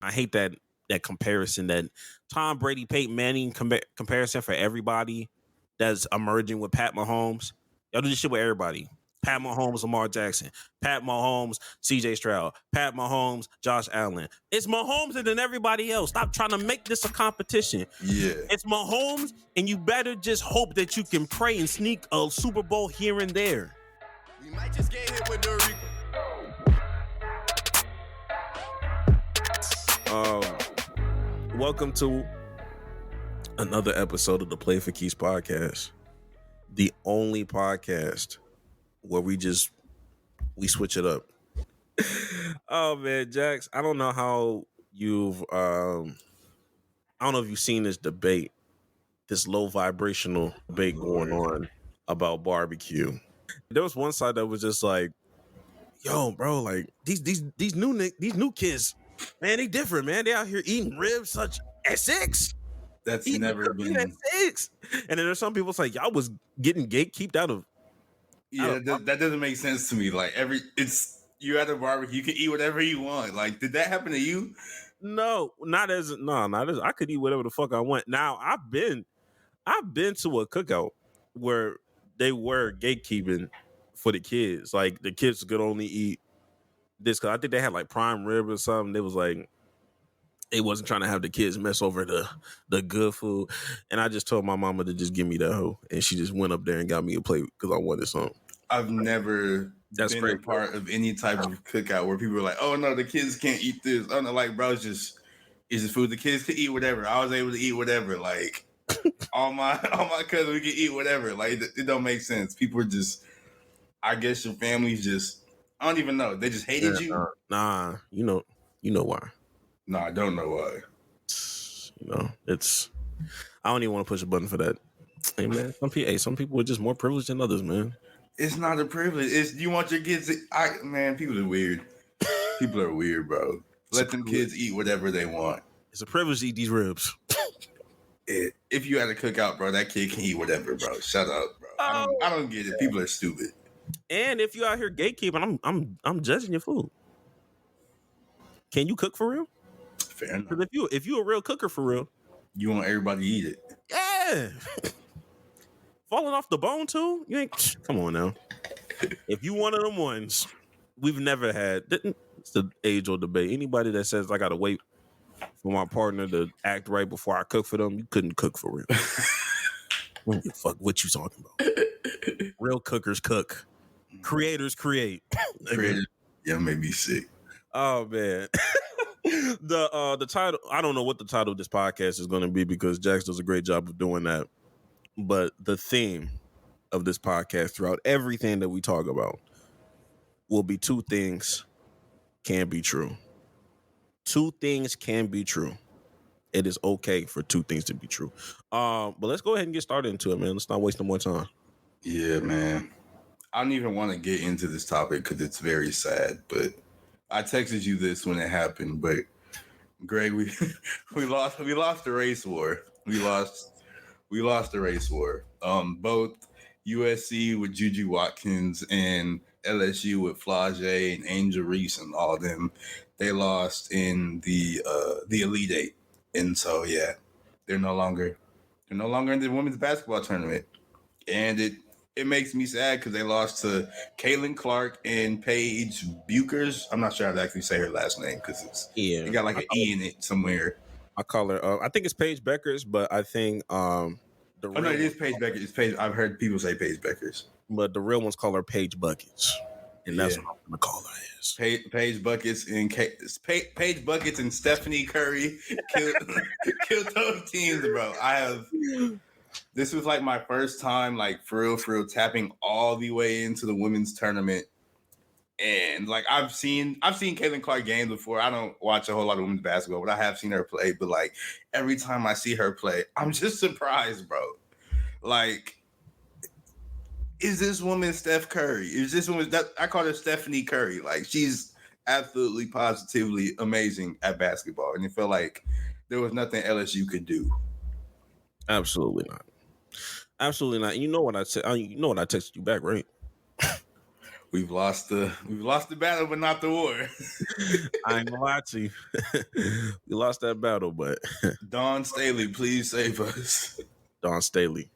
I hate that comparison, that Tom Brady, Peyton Manning comparison for everybody that's emerging with Pat Mahomes. Y'all do this shit with everybody. Pat Mahomes, Lamar Jackson. Pat Mahomes, CJ Stroud. Pat Mahomes, Josh Allen. It's Mahomes and then everybody else. Stop trying to make this a competition. Yeah. It's Mahomes, and you better just hope that you can pray and sneak a Super Bowl here and there. We might just get hit with the Welcome to another episode of the Play for Keys podcast, the only podcast where we switch it up. Oh man, Jax, I don't know how you've I don't know if you've seen this debate, this low vibrational debate going on about barbecue. There was one side that was just like, yo, bro, like these new kids, man, they different, man. They out here eating ribs at 6. That's eating never been at 6. And then there's some people like, y'all was getting gatekeeped out of. Yeah, that doesn't make sense to me. Like you at a barbecue, you can eat whatever you want. Like, did that happen to you? No, not as I could eat whatever the fuck I want. Now I've been to a cookout where they were gatekeeping for the kids. Like the kids could only eat this, because I think they had like prime rib or something. They was like, it wasn't trying to have the kids mess over the good food. And I just told my mama to just give me that hoe, and she just went up there and got me a plate because I wanted something. I've never been a part of any type of cookout where people are like, oh no, the kids can't eat this. Oh no, like, bro, it's just food. The kids could eat whatever. I was able to eat whatever. Like all my cousins, we could eat whatever. Like it don't make sense. People are just, I guess your family's just, I don't even know. They just hated you. Nah, you know why. No, I don't know why. It's, I don't even want to push a button for that. Hey man, some people are just more privileged than others, man. It's not a privilege. It's, you want your kids to, man, people are weird. People are weird, bro. Let them kids eat whatever they want. It's a privilege to eat these ribs. If you had a cookout, bro, that kid can eat whatever, bro. Shut up, bro. I don't get it. People are stupid. And if you out here gatekeeping, I'm judging your food. Can you cook for real? Fair enough. Because if you a real cooker for real, you want everybody to eat it. Yeah. Falling off the bone too? You ain't. Come on now. If you one of them ones, we've never had. It's the age-old debate. Anybody that says I gotta wait for my partner to act right before I cook for them, you couldn't cook for real. Fuck what you talking about? Real cookers cook. Creators create. Yeah, may be sick. Oh man. The title, I don't know what the title of this podcast is going to be, because Jax does a great job of doing that. But the theme of this podcast, throughout everything that we talk about, will be two things can be true. Two things can be true. It is okay for two things to be true. But let's go ahead and get started into it, man. Let's not waste no more time. Yeah, man. I don't even want to get into this topic because it's very sad, but I texted you this when it happened. But Greg, we lost the race war. We lost the race war. Both USC with JuJu Watkins and LSU with Flage and Angel Reese and all of them, they lost in the Elite Eight. And so yeah, they're no longer in the women's basketball tournament. And it makes me sad because they lost to Caitlin Clark and Paige Buchers. I'm not sure how to actually say her last name because it got like an E in it somewhere. I call her. I think it's Paige Beckers, but I think no, it is Paige Beckers. It's Paige. I've heard people say Paige Beckers, but the real ones call her Paige Buckets, and that's what I'm gonna call her as. Paige Buckets and Paige Buckets and Stephanie Curry killed those teams, bro. This was like my first time, like for real, tapping all the way into the women's tournament. And like I've seen Caitlin Clark games before. I don't watch a whole lot of women's basketball, but I have seen her play. But like every time I see her play, I'm just surprised, bro. Like, is this woman Steph Curry? Is this woman I call her Stephanie Curry? Like, she's absolutely positively amazing at basketball. And it felt like there was nothing LSU could do. Absolutely not. Absolutely not. You know what I said? You know what I texted you back, right? We've lost the battle, but not the war. I ain't gonna lie to you. We lost that battle, but Dawn Staley, please save us. Dawn Staley.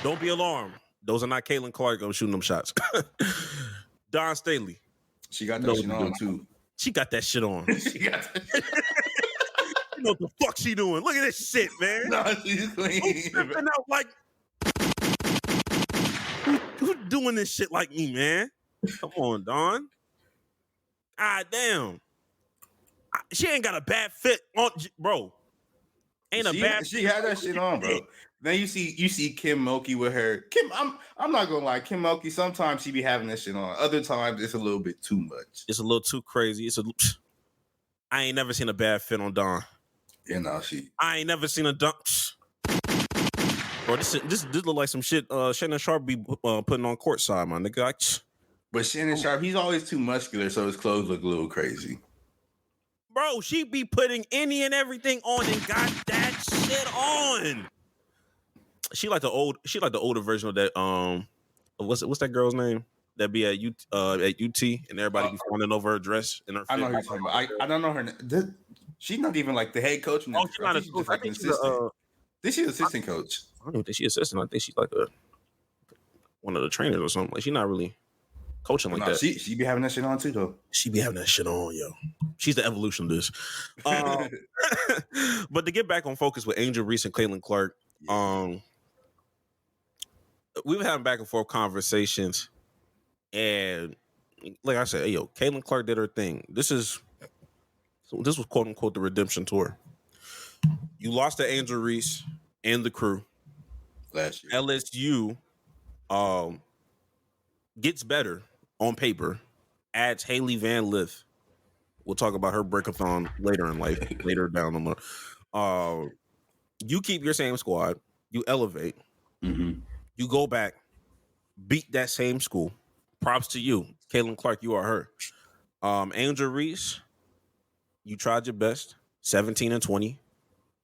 Don't be alarmed. Those are not Caitlin Clark shooting them shots. Dawn Staley. She got that shit on too. She got that shit on. She got that. You know what the fuck she doing? Look at this shit, man. No, she's clean. Stepping out like who doing this shit like me, man? Come on, Dawn. God damn. She ain't got a bad fit on, bro. Ain't a bad. She had that shit on, bro. Then you see Kim Mulkey with her. Kim, I'm not gonna lie, Kim Mulkey. Sometimes she be having that shit on. Other times it's a little bit too much. It's a little too crazy. I ain't never seen a bad fit on Dawn. You know I ain't never seen a dunk. Bro, this look like some shit. Shannon Sharp be putting on courtside, my nigga. But Shannon Sharp, he's always too muscular, so his clothes look a little crazy. Bro, she be putting any and everything on and got that shit on. She like the older version of that. What's that girl's name? That be at UT and everybody be fawning over her dress and her. I know who you're talking about. I don't know her name. She's not even like the head coach. Oh, she's not a coach. Like an assistant. She's an assistant coach. I don't think she's assistant. I think she's like one of the trainers or something. Like she's not really coaching like that. She be having that shit on too, though. She be having that shit on, yo. She's the evolution of this. But to get back on focus with Angel Reese and Caitlin Clark, we've having back and forth conversations, and like I said, hey, yo, Caitlin Clark did her thing. This was quote unquote the redemption tour. You lost to Angel Reese and the crew last year. LSU gets better on paper, adds Haley Van Lith. We'll talk about her breakathon later in life, later down the line. You keep your same squad, you elevate, you go back, beat that same school. Props to you, Caitlin Clark. You are her. Angel Reese, you tried your best. 17-20.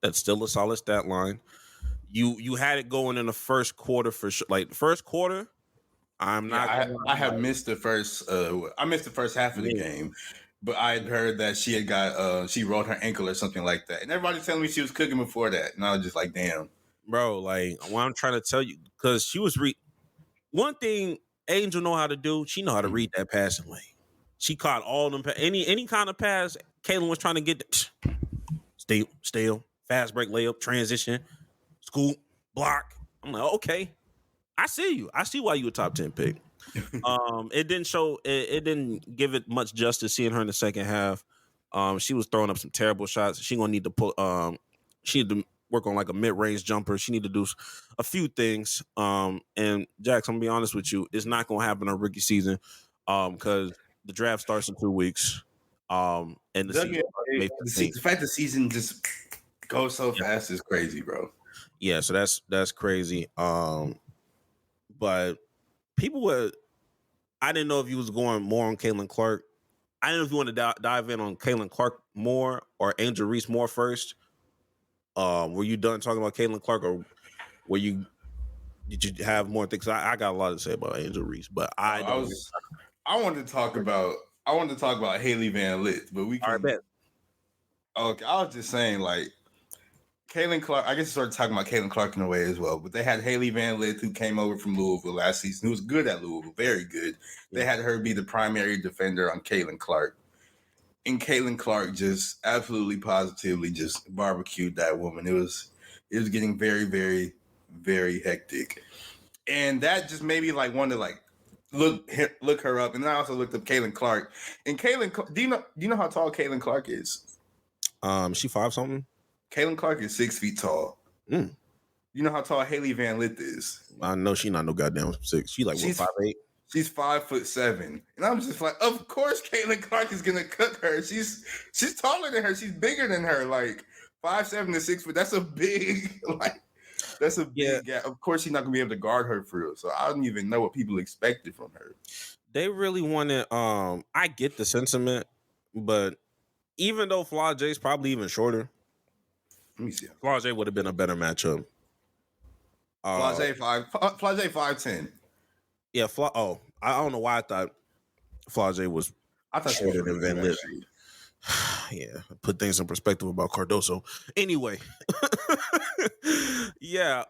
That's still a solid stat line. You had it going in the first quarter for sure. Like the first quarter, I'm not. I have missed the first. I missed the first half of the game, but I had heard that she had got she rolled her ankle or something like that, and everybody's telling me she was cooking before that, and I was just like, damn, bro. Like what I'm trying to tell you, because she was one thing Angel know how to do. She know how to read that passing lane. She caught all them any kind of pass. Caitlin was trying to get stale, fast break layup, transition, scoop, block. I'm like, okay, I see you. I see why you a top 10 pick. It didn't show. It didn't give it much justice seeing her in the second half. She was throwing up some terrible shots. She gonna need to pull. She need to work on like a mid-range jumper. She need to do a few things. And Jax, I'm gonna be honest with you, it's not gonna happen in rookie season. Because the draft starts in 2 weeks. And the fact the season just goes so fast is crazy, bro. Yeah, so that's crazy. But people were. I didn't know if you was going more on Caitlin Clark. I didn't know if you want to dive in on Caitlin Clark more or Angel Reese more first. Were you done talking about Caitlin Clark, or did you have more things? I got a lot to say about Angel Reese, but I wanted to talk about Haley Van Lith, but we can. All right, bet. Okay, I was just saying, like, Caitlin Clark, I guess I started talking about Caitlin Clark in a way as well, but they had Haley Van Lith, who came over from Louisville last season, who was good at Louisville, very good. They had her be the primary defender on Caitlin Clark. And Caitlin Clark just absolutely positively just barbecued that woman. It was getting very, very, very hectic. And that just made me like want to like look her up. And then I also looked up Caitlin Clark. And Caitlin, do you know how tall Caitlin Clark is? She 5 something. Caitlin Clark is 6 feet tall. You know how tall Haley Van Lith is? I know she not no goddamn 6. She like 5'8". She's 5'7", and I'm just like, of course, Caitlin Clark is gonna cook her. She's taller than her. She's bigger than her. Like 5'7" to 6 foot. That's a big gap. Of course, she's not gonna be able to guard her for real. So I don't even know what people expected from her. They really wanted. I get the sentiment, but even though Flau'jae's probably even shorter, let me see. Flau'jae would have been a better matchup. Flage 5'10". Yeah, I don't know why I thought Flage was I thought she was shorter than really Van good, Lith. actually. Yeah, put things in perspective about Cardoso. Anyway, yeah,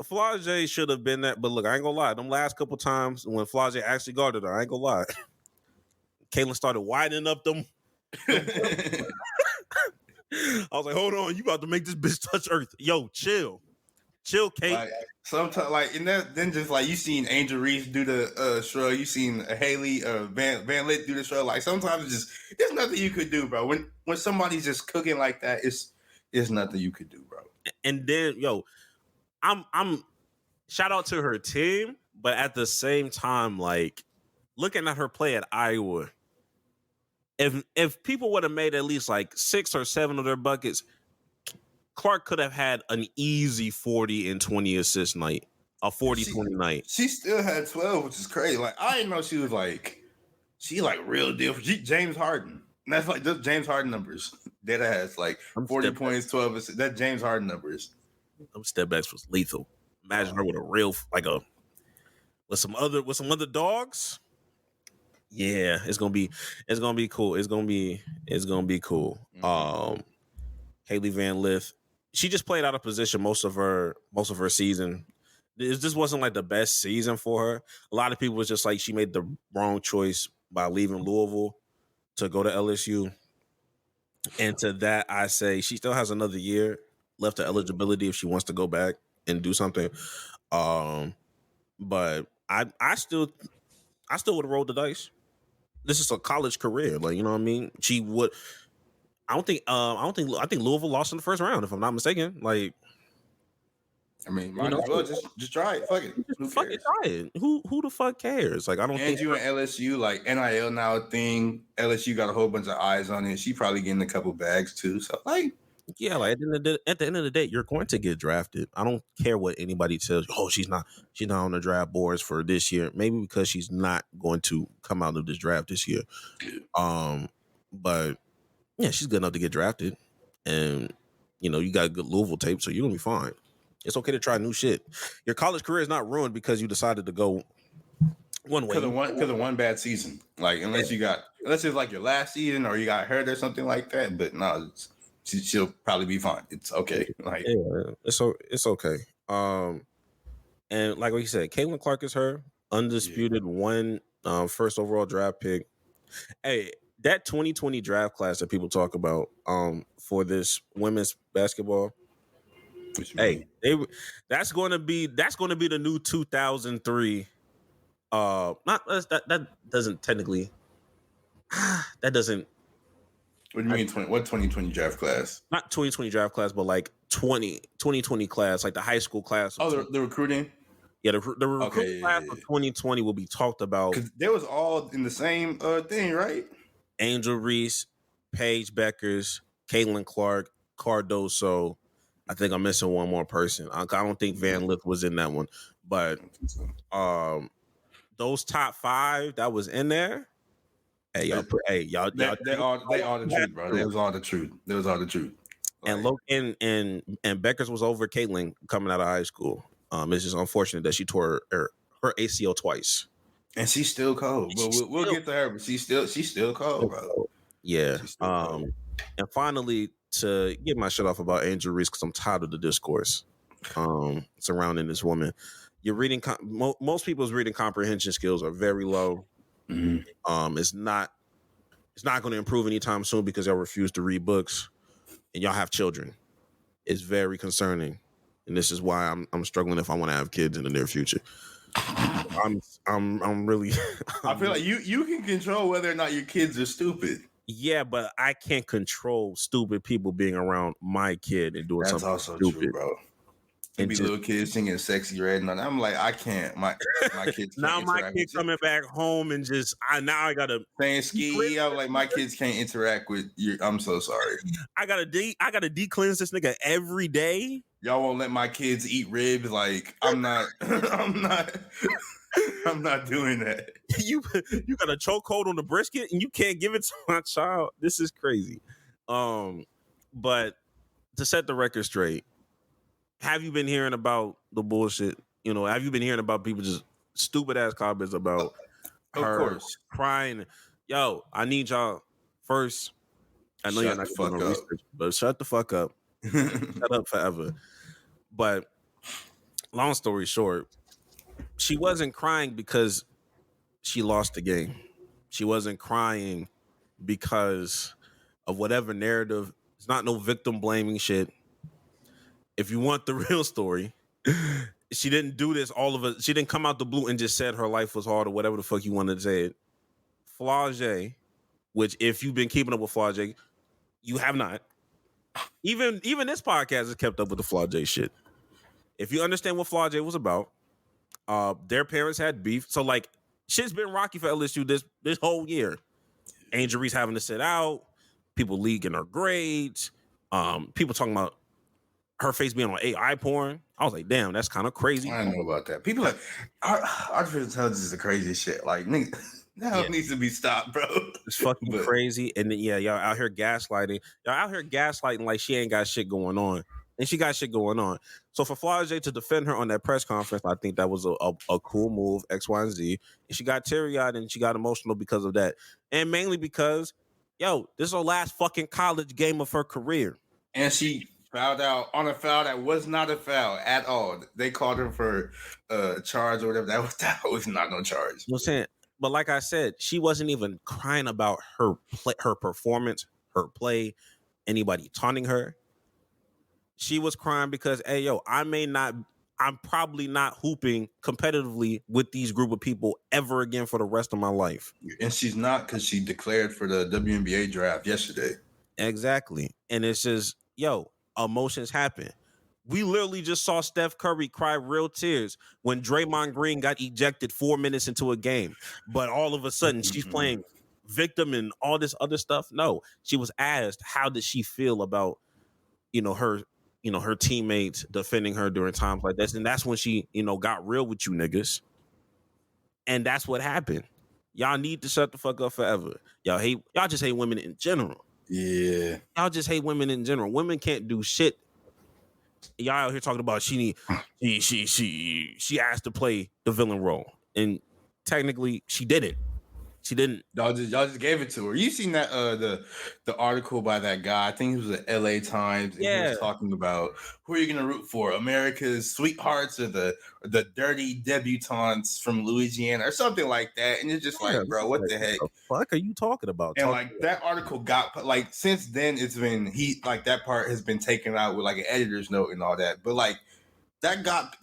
Flage should have been that, but look, I ain't gonna lie. Them last couple times when Flage actually guarded her, I ain't gonna lie. Caitlin started widening up them. I was like, hold on, you about to make this bitch touch earth. Yo, chill, Kate. Like sometimes, like in that, then just like you seen Angel Reese do the shrug, you seen Haley Van Lit do the shrug. Like sometimes it's just there's nothing you could do, bro. When somebody's just cooking like that, it's nothing you could do, bro. And then, yo, I'm shout out to her team, but at the same time, like looking at her play at Iowa, if people would have made at least like 6 or 7 of their buckets, Clark could have had an easy 40 and 20 assist night, a 40-20 night. She still had 12, which is crazy. Like I didn't know she was like real deal. James Harden. And that's like just James Harden numbers. Dead ass like 40 points, 12 assists. That's James Harden numbers. Them step backs was lethal. Imagine her with a real with some other dogs. Yeah, it's gonna be cool. It's gonna be cool. Mm-hmm. Haley Van Lith, she just played out of position most of her season. This wasn't like the best season for her. A lot of people was just like she made the wrong choice by leaving Louisville to go to LSU. And to that, I say she still has another year left of eligibility if she wants to go back and do something. But I still would have rolled the dice. This is a college career, like you know what I mean. She would. I think Louisville lost in the first round, if I'm not mistaken. Like, I mean, might as well just try it. Fuck it. Try it. Who the fuck cares? Like, I don't think you and LSU, like NIL now a thing. LSU got a whole bunch of eyes on it. She probably getting a couple bags too. So like, yeah, like at the end of the day, you're going to get drafted. I don't care what anybody tells you. Oh, she's not on the draft boards for this year. Maybe because she's not going to come out of this draft this year. But yeah, she's good enough to get drafted, and you got a good Louisville tape, so you're gonna be fine. It's okay to try new shit. Your college career is not ruined because you decided to go one way. Because of one bad season. Like unless it's like your last season or you got hurt or something like that. But no, she'll probably be fine. It's okay. Like yeah, it's okay. And like we said, Caitlin Clark is her undisputed one first overall draft pick. Hey, that 2020 draft class that people talk about for this women's basketball. Hey, that's going to be the new 2003. That doesn't technically. That doesn't. What do you mean? What 2020 draft class? Not 2020 draft class, but like 2020 class, like the high school class. Oh, the recruiting. Yeah, the recruiting class of 2020 will be talked about. Because they was all in the same thing, right? Angel Reese, Paige Beckers, Caitlin Clark, Cardoso. I think I'm missing one more person. I don't think Van Lith was in that one, but those top 5 that was in there. Hey y'all! They all the truth, bro. That was all the truth. And look, and Beckers was over Caitlin coming out of high school. It's just unfortunate that she tore her ACL twice, and she's still cold. But we'll get to her. But she's still cold, bro. Yeah. And finally, to get my shit off about Angel Reese, because I'm tired of the discourse surrounding this woman. You're reading. Most people's reading comprehension skills are very low. Mm-hmm. It's not going to improve anytime soon because y'all refuse to read books and y'all have children. It's very concerning, and this is why I'm struggling if I want to have kids in the near future. I'm really. I feel like you can control whether or not your kids are stupid. Yeah, but I can't control stupid people being around my kid and doing something stupid. That's also true, bro. And be little kids singing "Sexy Red," and I'm like, I can't. My kids. Now my kid coming back home and just I gotta saying ski. I'm like, my kids can't interact with you. I'm so sorry. I gotta de-cleanse this nigga every day. Y'all won't let my kids eat ribs. Like I'm not. I'm not doing that. You got a chokehold on the brisket and you can't give it to my child. This is crazy. But to set the record straight, have you been hearing about the bullshit? You know, have you been hearing about people just stupid ass comments about Of her course. crying? Yo, I need y'all first. I know you're Shut not the gonna do fuck no up. research, but shut the fuck up. Shut up forever. But long story short, she wasn't crying because she lost the game. She wasn't crying because of whatever narrative. It's not no victim blaming shit. If you want the real story, she didn't do this all of it. She didn't come out the blue and just said her life was hard or whatever the fuck you wanted to say it. Flau'jae, which if you've been keeping up with Flau'jae, you have not. Even this podcast has kept up with the Flau'jae shit. If you understand what Flau'jae was about, their parents had beef. So like shit's been rocky for LSU this whole year. Angel Reese having to sit out, people leaking her grades, people talking about her face being on AI porn. I was like, damn, that's kind of crazy. I don't know about that. People like artificial intelligence is the craziest shit. Like, nigga, that needs to be stopped, bro. It's fucking But crazy. And then y'all out here gaslighting. Y'all out here gaslighting like she ain't got shit going on. And she got shit going on. So for Flau'jae to defend her on that press conference, I think that was a cool move, X, Y, and Z. And she got teary-eyed and she got emotional because of that. And mainly because, yo, this is her last fucking college game of her career. and she fouled out on a foul that was not a foul at all. They called her for charge or whatever. That was not no charge. You know what I'm saying? But like I said, she wasn't even crying about her her performance, her play, anybody taunting her. She was crying because, hey, yo, I'm probably not hooping competitively with these group of people ever again for the rest of my life. And she's not because she declared for the WNBA draft yesterday. Exactly. And it's just, yo, emotions happen. We literally just saw Steph Curry cry real tears when Draymond Green got ejected 4 minutes into a game. But all of a sudden, she's playing victim and all this other stuff. No, she was asked, how did she feel about, her teammates defending her during times like this. And that's when she, got real with you niggas. And that's what happened. Y'all need to shut the fuck up forever. Y'all just hate women in general. Yeah. Y'all just hate women in general. Women can't do shit. Y'all out here talking about she asked to play the villain role. And technically she didn't. She didn't. Y'all just gave it to her. You seen that the article by that guy? I think it was at LA Times, and he was talking about who are you gonna root for? America's sweethearts or the dirty debutantes from Louisiana or something like that. And it's just like, bro, what the heck? What the fuck are you talking about? And like that article got like since then it's been that part has been taken out with like an editor's note and all that. But like that got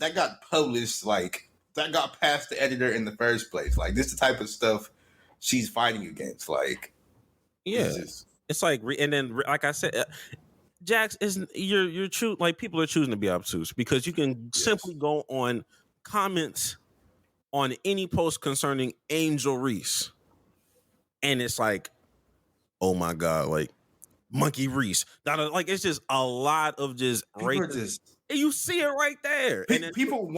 published, like that got past the editor in the first place. Like this is the type of stuff she's fighting against. Like, yeah, it's like, and then like I said, Jax is you're true. Like people are choosing to be obtuse because you can simply go on comments on any post concerning Angel Reese, and it's like, oh my god, like Monkey Reese. Like it's just a lot of just racist. And you see it right there. And people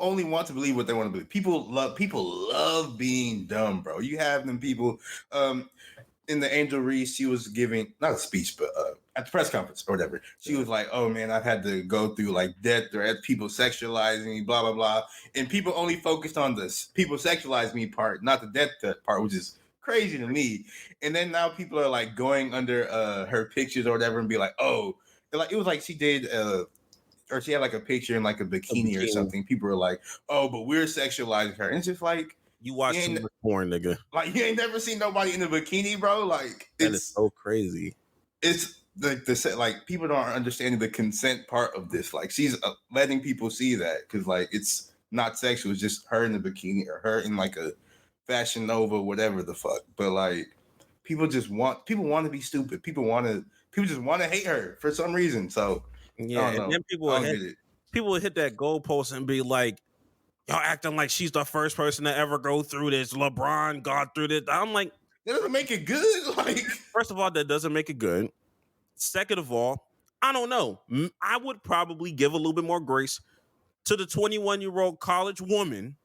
only want to believe what they want to believe. People love being dumb, bro. You have them people in the Angel Reese, she was giving not a speech, but at the press conference or whatever. She was like, oh man, I've had to go through like death threats, people sexualizing me, blah, blah, blah. And people only focused on this people sexualize me part, not the death threat part, which is crazy to me. And then now people are like going under her pictures or whatever and be like, oh, like it was like she did or she had like a picture in like a bikini or something. People were like, "Oh, but we're sexualizing her." And it's just like you watch too much porn, nigga. Like you ain't never seen nobody in a bikini, bro. Like that is so crazy. It's like people don't understand the consent part of this. Like she's letting people see that because like it's not sexual. It's just her in a bikini or her in like a Fashion Nova, whatever the fuck. But like people want to be stupid. People just want to hate her for some reason. So. Yeah, and then people would hit that goalpost and be like, y'all acting like she's the first person to ever go through this. LeBron got through this. I'm like, that doesn't make it good. Like, first of all, that doesn't make it good. Second of all, I don't know. I would probably give a little bit more grace to the 21-year-old college woman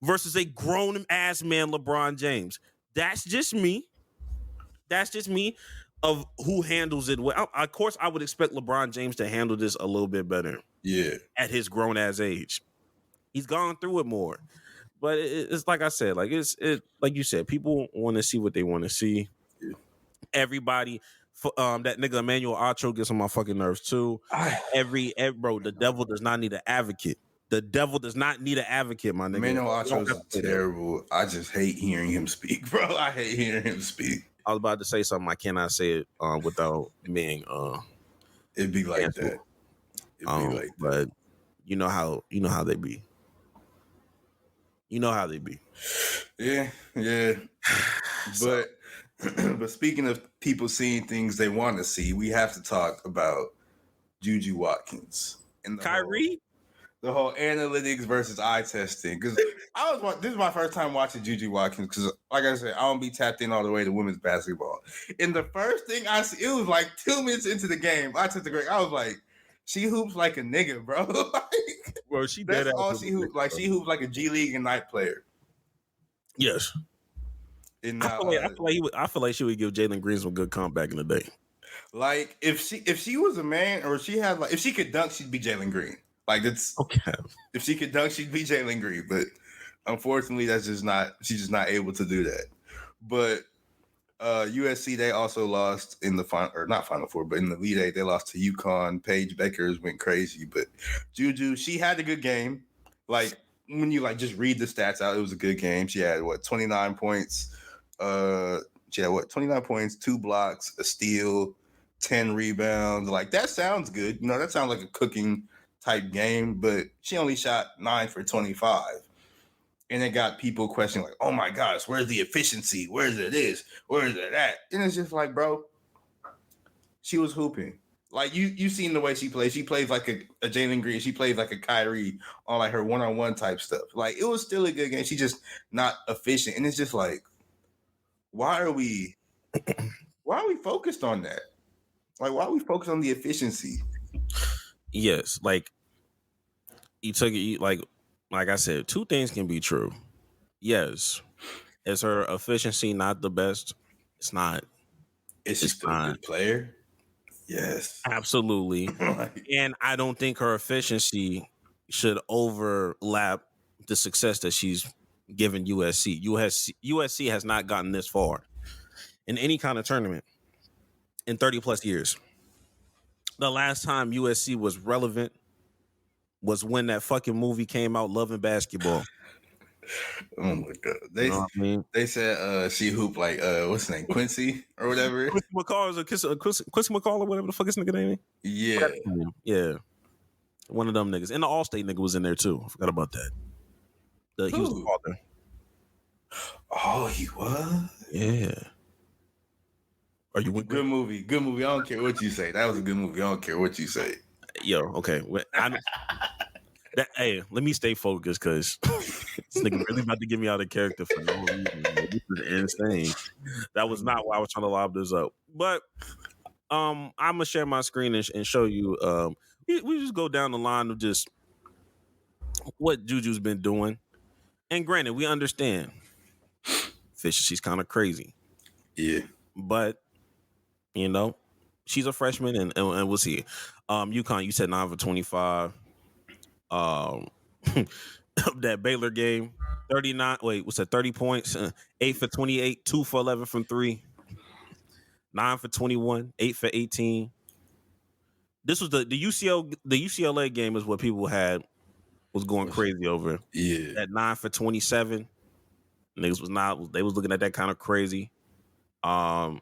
versus a grown-ass man, LeBron James. That's just me. Of who handles it well. Of course, I would expect LeBron James to handle this a little bit better. Yeah. At his grown ass age. He's gone through it more. But it's like I said, like like you said, people want to see what they want to see. Yeah. Everybody, that nigga Emmanuel Acho gets on my fucking nerves too. Bro, the devil does not need an advocate. The devil does not need an advocate, my nigga. Emmanuel Acho is terrible. I just hate hearing him speak, bro. I hate hearing him speak. I was about to say something. I cannot say it without being It'd be like canceled. that. It'd be like that. But you know how they be. You know how they be. Yeah. But but speaking of people seeing things they want to see, we have to talk about JuJu Watkins and Kyrie. The whole analytics versus eye testing. Because this is my first time watching JuJu Watkins. Because like I said, I don't be tapped in all the way to women's basketball. And the first thing I see, it was like 2 minutes into the game. I took the break. I was like, she hoops like a nigga, bro. Like, bro, she that's did all she hoops like. She hoops like a G League and night player. Yes. And I feel like she would give Jalen Green some good comp back in the day. Like if she was a man, or she had like, if she could dunk, she'd be Jalen Green. Like that's okay. If she could dunk, she'd be Jalen Green. But unfortunately, she's just not able to do that. But USC, they also lost in the final, or not Final Four, but in the Elite Eight, they lost to UConn. Paige Beckers went crazy, but JuJu, she had a good game. Like when you like just read the stats out, it was a good game. She had 29 points. She had 29 points, 2 blocks, a steal, 10 rebounds. Like that sounds good. You know, that sounds like a cooking type game, but she only shot 9 for 25. And it got people questioning, like, oh my gosh, where's the efficiency? Where's it this? Where's it that? And it's just like, bro, she was hooping. Like you seen the way she plays. She plays like a Jalen Green. She plays like a Kyrie on like her one-on-one type stuff. Like it was still a good game. She's just not efficient. And it's just like, why are we focused on that? Like, why are we focused on the efficiency? Yes, like you took it. Like I said, 2 things can be true. Yes, is her efficiency not the best? It's not. Is she still a good player? Yes, absolutely. And I don't think her efficiency should overlap the success that she's given USC. USC has not gotten this far in any kind of tournament in 30 plus years. The last time USC was relevant was when that fucking movie came out, Love and Basketball. Oh my god! They said she hooped like what's his name, Quincy or whatever. Quincy McCall or whatever the fuck his nigga name is. Yeah. One of them niggas, and the All-State nigga was in there too. I forgot about that. He was the father. Oh, he was. Yeah. Are you good movie? Good movie. I don't care what you say. That was a good movie. I don't care what you say. Yo, okay. Hey, let me stay focused because this nigga really about to get me out of character for no reason. This is insane. That was not why I was trying to lob this up. But I'm gonna share my screen and show you. We just go down the line of just what JuJu's been doing. And granted, we understand Fisher, she's kind of crazy. Yeah. But you know, she's a freshman, and we'll see. UConn, you said 9 for 25. That Baylor game, 39. Wait, what's that? 30 points, 8 for 28, 2 for 11 from 3, 9 for 21, 8 for 18. This was the UCLA game is what people was going crazy over. Yeah, at 9 for 27. Niggas they was looking at that kind of crazy. 10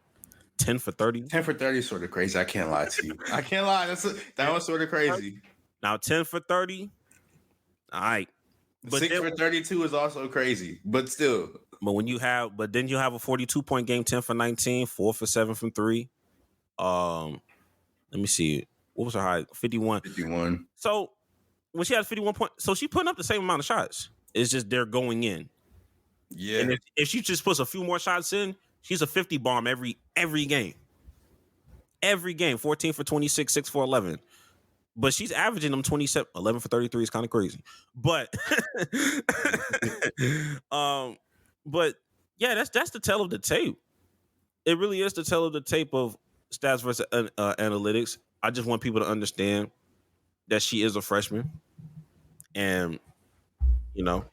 for 30. 10 for 30 is sort of crazy. I can't lie to you. I can't lie. That was sort of crazy. Now 10 for 30. All right. But 6 for 32 is also crazy, but still. But then you have a 42-point game, 10 for 19, 4 for 7 from 3. Let me see. What was her high? 51. 51. So when she has 51 points, so she putting up the same amount of shots. It's just they're going in. Yeah. And if she just puts a few more shots in, she's a 50 bomb every game. Every game, 14 for 26, 6 for 11. But she's averaging them 27, 11 for 33 is kind of crazy. But but yeah, that's the tale of the tape. It really is the tale of the tape of stats versus analytics. I just want people to understand that she is a freshman, and you know,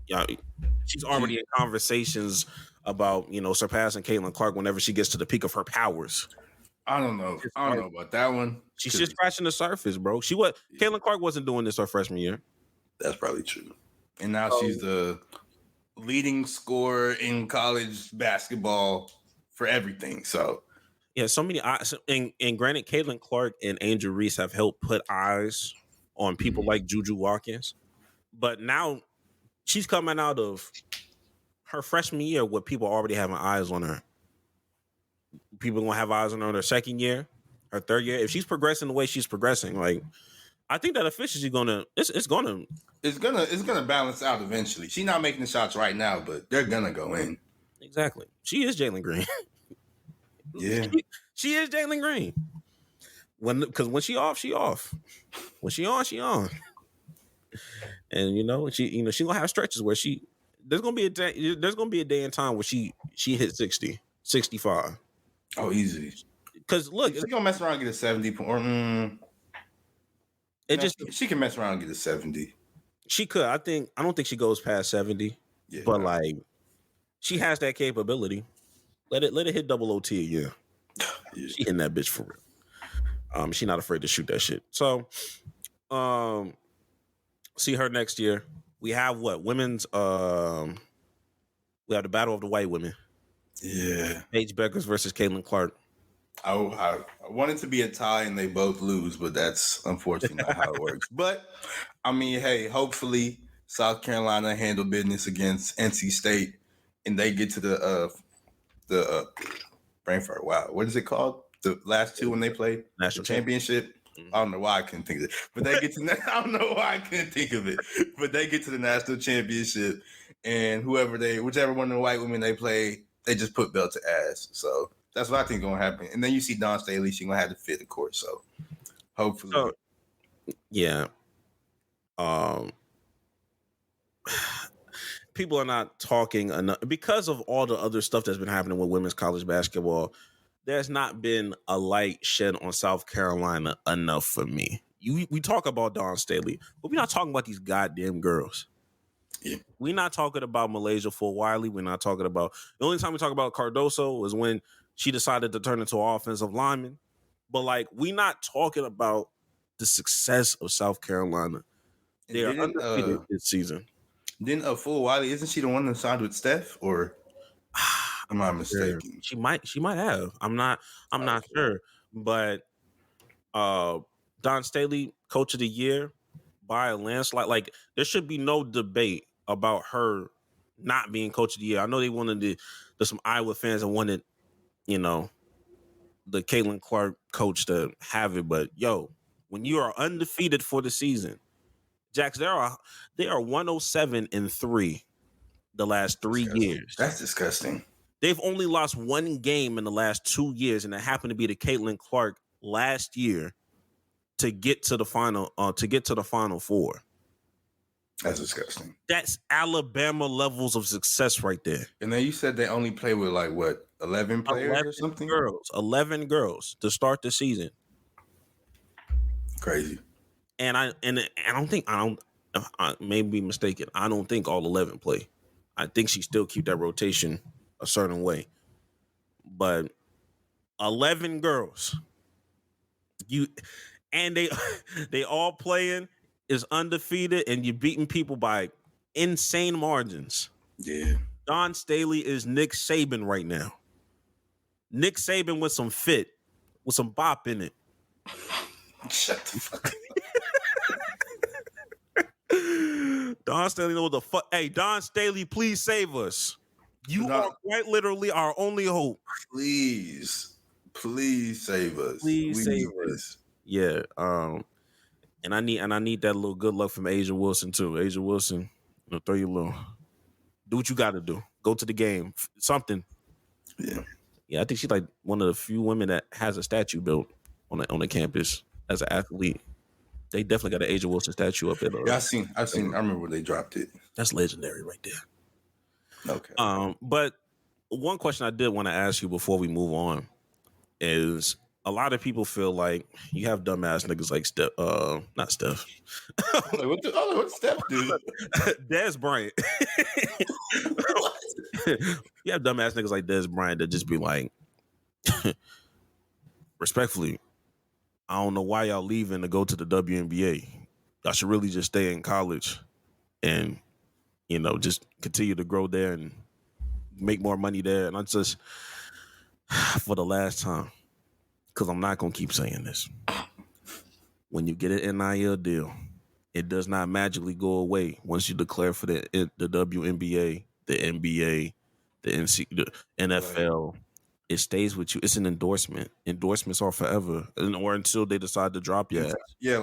yeah, she's already in conversations about surpassing Caitlin Clark whenever she gets to the peak of her powers. I don't know. I don't know about that one. She's just scratching the surface, bro. Caitlin Clark wasn't doing this her freshman year. That's probably true. And now she's the leading scorer in college basketball for everything. So yeah, so many eyes. And granted, Caitlin Clark and Angel Reese have helped put eyes on people like JuJu Watkins, but now she's coming out of her freshman year with people already having eyes on her. People gonna have eyes on her in her second year, her third year. If she's progressing the way she's progressing, like I think that efficiency it's gonna balance out eventually. She's not making the shots right now, but they're gonna go in. Exactly. She is Jalen Green. Yeah. She is Jalen Green. Because when she off, she off. When she on, she on. And she gonna have stretches where there's gonna be a day and time where she hit 60, 65. Oh, easy. Because look, she's gonna mess around and get a 70 point. She can mess around and get a 70. She could. I don't think she goes past 70. Yeah, but like she has that capability. Let it hit double OT a year. Yeah. She hitting that bitch for real. She not afraid to shoot that shit. So see her next year. We have women's we have the battle of the white women. Yeah. Paige Beckers versus Caitlin Clark. I want it to be a tie and they both lose, but that's unfortunately not how it works. But I mean, hey, hopefully South Carolina handle business against NC State and they get to the Frankfurt. Wow, what is it called? The last two when they played national championship. I don't know why I couldn't think of it, but they get to. I don't know why I couldn't think of it, but they get to the national championship, and whichever one of the white women they play, they just put belt to ass. So that's what I think is gonna happen. And then you see Dawn Staley, she's gonna have to fit the court. So hopefully, yeah. People are not talking enough because of all the other stuff that's been happening with women's college basketball. There's not been a light shed on South Carolina enough for me. We talk about Dawn Staley, but we're not talking about these goddamn girls. Yeah. We're not talking about Malaysia Fort Wiley. We're not talking about the only time we talk about Cardoso was when she decided to turn into an offensive lineman. But like, we're not talking about the success of South Carolina. They are undefeated this season. Then Fort Wiley, isn't she the one that signed with Steph? Or am I mistaken? She might have. I'm not sure. But Dawn Staley, Coach of the Year by a landslide. Like, there should be no debate about her not being Coach of the Year. I know they wanted there's some Iowa fans that wanted, the Caitlin Clark coach to have it. But when you are undefeated for the season, Jax, they are 107-3 the last 3 years. That's disgusting. They've only lost one game in the last 2 years, and it happened to be to Caitlin Clark last year to get to the final four. That's disgusting. That's Alabama levels of success right there. And then you said they only play with 11 players or something? 11 girls to start the season. Crazy. And I may be mistaken. I don't think all 11 play. I think she still keep that rotation a certain way. But 11 girls. They all playing, is undefeated, and you're beating people by insane margins. Yeah. Dawn Staley is Nick Saban right now. Nick Saban with some fit, with some bop in it. Shut the fuck up. Dawn Staley knows the fuck. Hey, Dawn Staley, please save us. You are quite literally our only hope. Please save us. Please save us. Yeah. And I need that little good luck from Angel Wilson too. Angel Wilson, throw your little. Do what you got to do. Go to the game. Something. Yeah. Yeah, I think she's like one of the few women that has a statue built on the campus as an athlete. They definitely got an Angel Wilson statue up there. Yeah, I've seen. I remember when they dropped it. That's legendary right there. Okay. But one question I did want to ask you before we move on is a lot of people feel like you have dumbass niggas like not Steph, What's Steph do? Dez Bryant. What? You have dumbass niggas like Dez Bryant that just be like, respectfully, I don't know why y'all leaving to go to the WNBA. Y'all should really just stay in college and, just continue to grow there and make more money there. And I just, for the last time, because I'm not going to keep saying this. When you get an NIL deal, it does not magically go away once you declare for the WNBA, the NBA, the NFL. Right. It stays with you. It's an endorsement. Endorsements are forever, or until they decide to drop your ass. Yeah,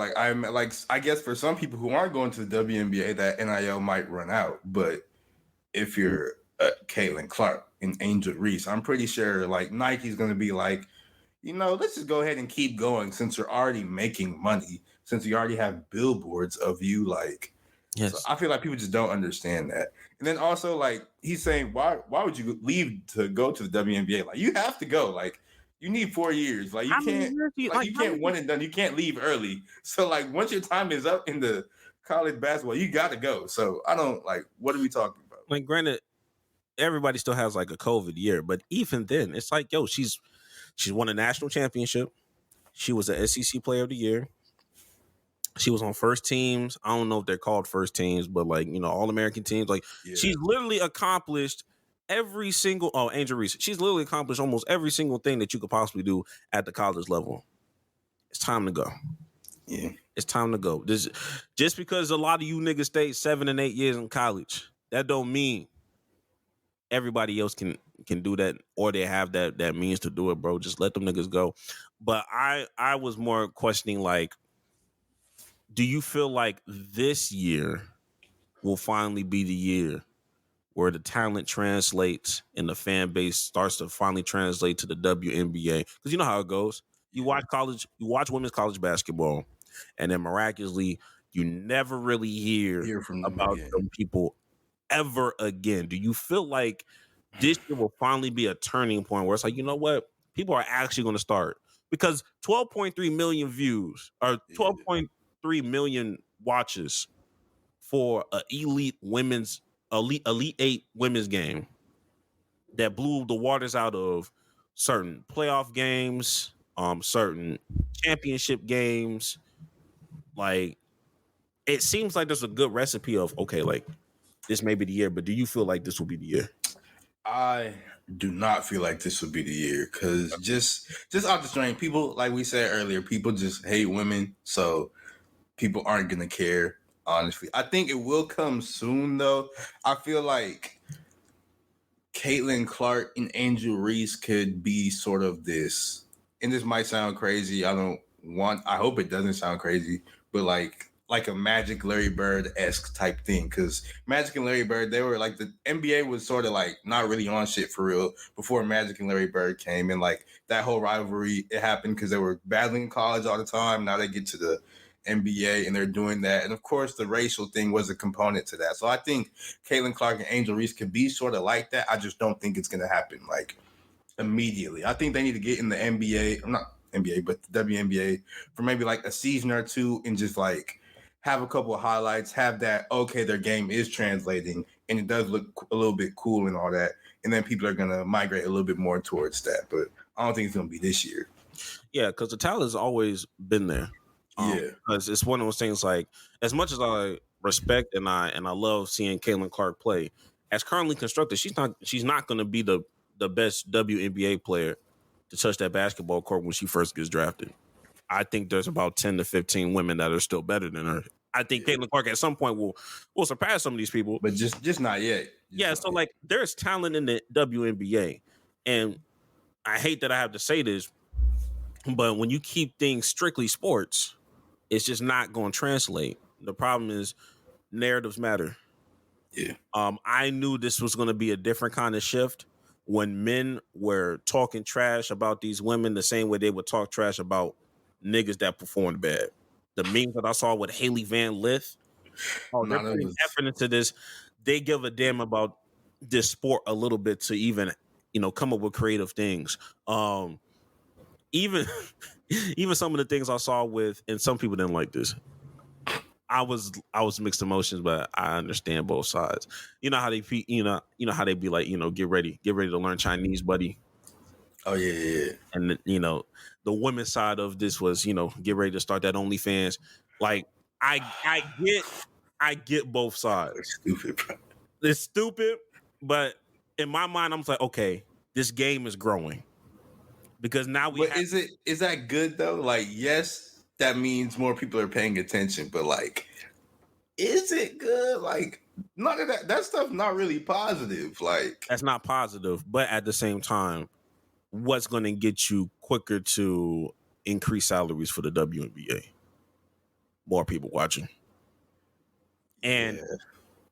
I guess for some people who aren't going to the WNBA, that NIL might run out. But if you're Caitlin Clark and Angel Reese, I'm pretty sure like Nike's going to be like, let's just go ahead and keep going since you're already making money, since you already have billboards of you. Like, yes. So I feel like people just don't understand that. And then also, like, he's saying, why would you leave to go to the WNBA? Like, you have to go. Like, you need 4 years. Like, you can't one and done. You can't leave early. So, like, once your time is up in the college basketball, you got to go. So, I don't, like, what are we talking about? Like, granted, everybody still has, like, a COVID year. But even then, it's like, yo, she's won a national championship. She was an SEC Player of the Year. She was on first teams. I don't know if they're called first teams, but like, All-American teams. Like, she's literally accomplished every single Angel Reese. She's literally accomplished almost every single thing that you could possibly do at the college level. It's time to go. Yeah. It's time to go. Just because a lot of you niggas stayed 7 and 8 years in college, that don't mean everybody else can do that, or they have that means to do it, bro. Just let them niggas go. But I was more questioning, like, do you feel like this year will finally be the year where the talent translates and the fan base starts to finally translate to the WNBA? Because you know how it goes. You watch women's college basketball, and then miraculously, you never really hear from about them people ever again. Do you feel like this year will finally be a turning point where it's like, you know what? People are actually going to start, because 12.3 million views or 12.3 million watches for an elite 8 women's game that blew the waters out of certain playoff games, certain championship games. Like, it seems like there's a good recipe of, okay, like, this may be the year, but do you feel like this will be the year? I do not feel like this would be the year, because just off the string, people, like we said earlier, people just hate women, so people aren't gonna care. Honestly, I think it will come soon, though. I feel like Caitlin Clark and Angel Reese could be sort of this, and this might sound crazy. I hope it doesn't sound crazy, but like a Magic Larry Bird-esque type thing, because Magic and Larry Bird, they were like, the NBA was sort of like not really on shit for real before Magic and Larry Bird came, and like that whole rivalry, it happened because they were battling in college all the time. Now they get to the NBA and they're doing that, and of course the racial thing was a component to that. So I think Caitlin Clark and Angel Reese could be sort of like that. I just don't think it's going to happen like immediately. I think they need to get in the NBA, not NBA, but the WNBA for maybe like a season or two, and just like have a couple of highlights, have that, okay, their game is translating and it does look a little bit cool and all that. And then people are going to migrate a little bit more towards that. But I don't think it's going to be this year. Yeah, because the talent has always been there. Because it's one of those things, like, as much as I respect and I love seeing Caitlin Clark play, as currently constructed, she's not going to be the best WNBA player to touch that basketball court when she first gets drafted. I think there's about 10 to 15 women that are still better than her. I think Caitlin Clark at some point will surpass some of these people. But just not yet. Like, there's talent in the WNBA. And I hate that I have to say this, but when you keep things strictly sports, it's just not going to translate. The problem is narratives matter. Yeah. I knew this was going to be a different kind of shift when men were talking trash about these women the same way they would talk trash about niggas that performed bad. The memes that I saw with Haley Van Lith, they're putting effort into this. They give a damn about this sport a little bit to even, come up with creative things. even even some of the things I saw with, and some people didn't like this. I was mixed emotions, but I understand both sides. You know how they how they be like, get ready to learn Chinese, buddy. Oh yeah. And the women's side of this was, get ready to start that OnlyFans. Like I get both sides. Stupid, bro. It's stupid, but in my mind, I'm like, okay, this game is growing because now But is that good though? Like, yes, that means more people are paying attention, but like, is it good? Like, none of that stuff not really positive. Like, that's not positive, but at the same time, what's going to get you quicker to increase salaries for the WNBA? More people watching. And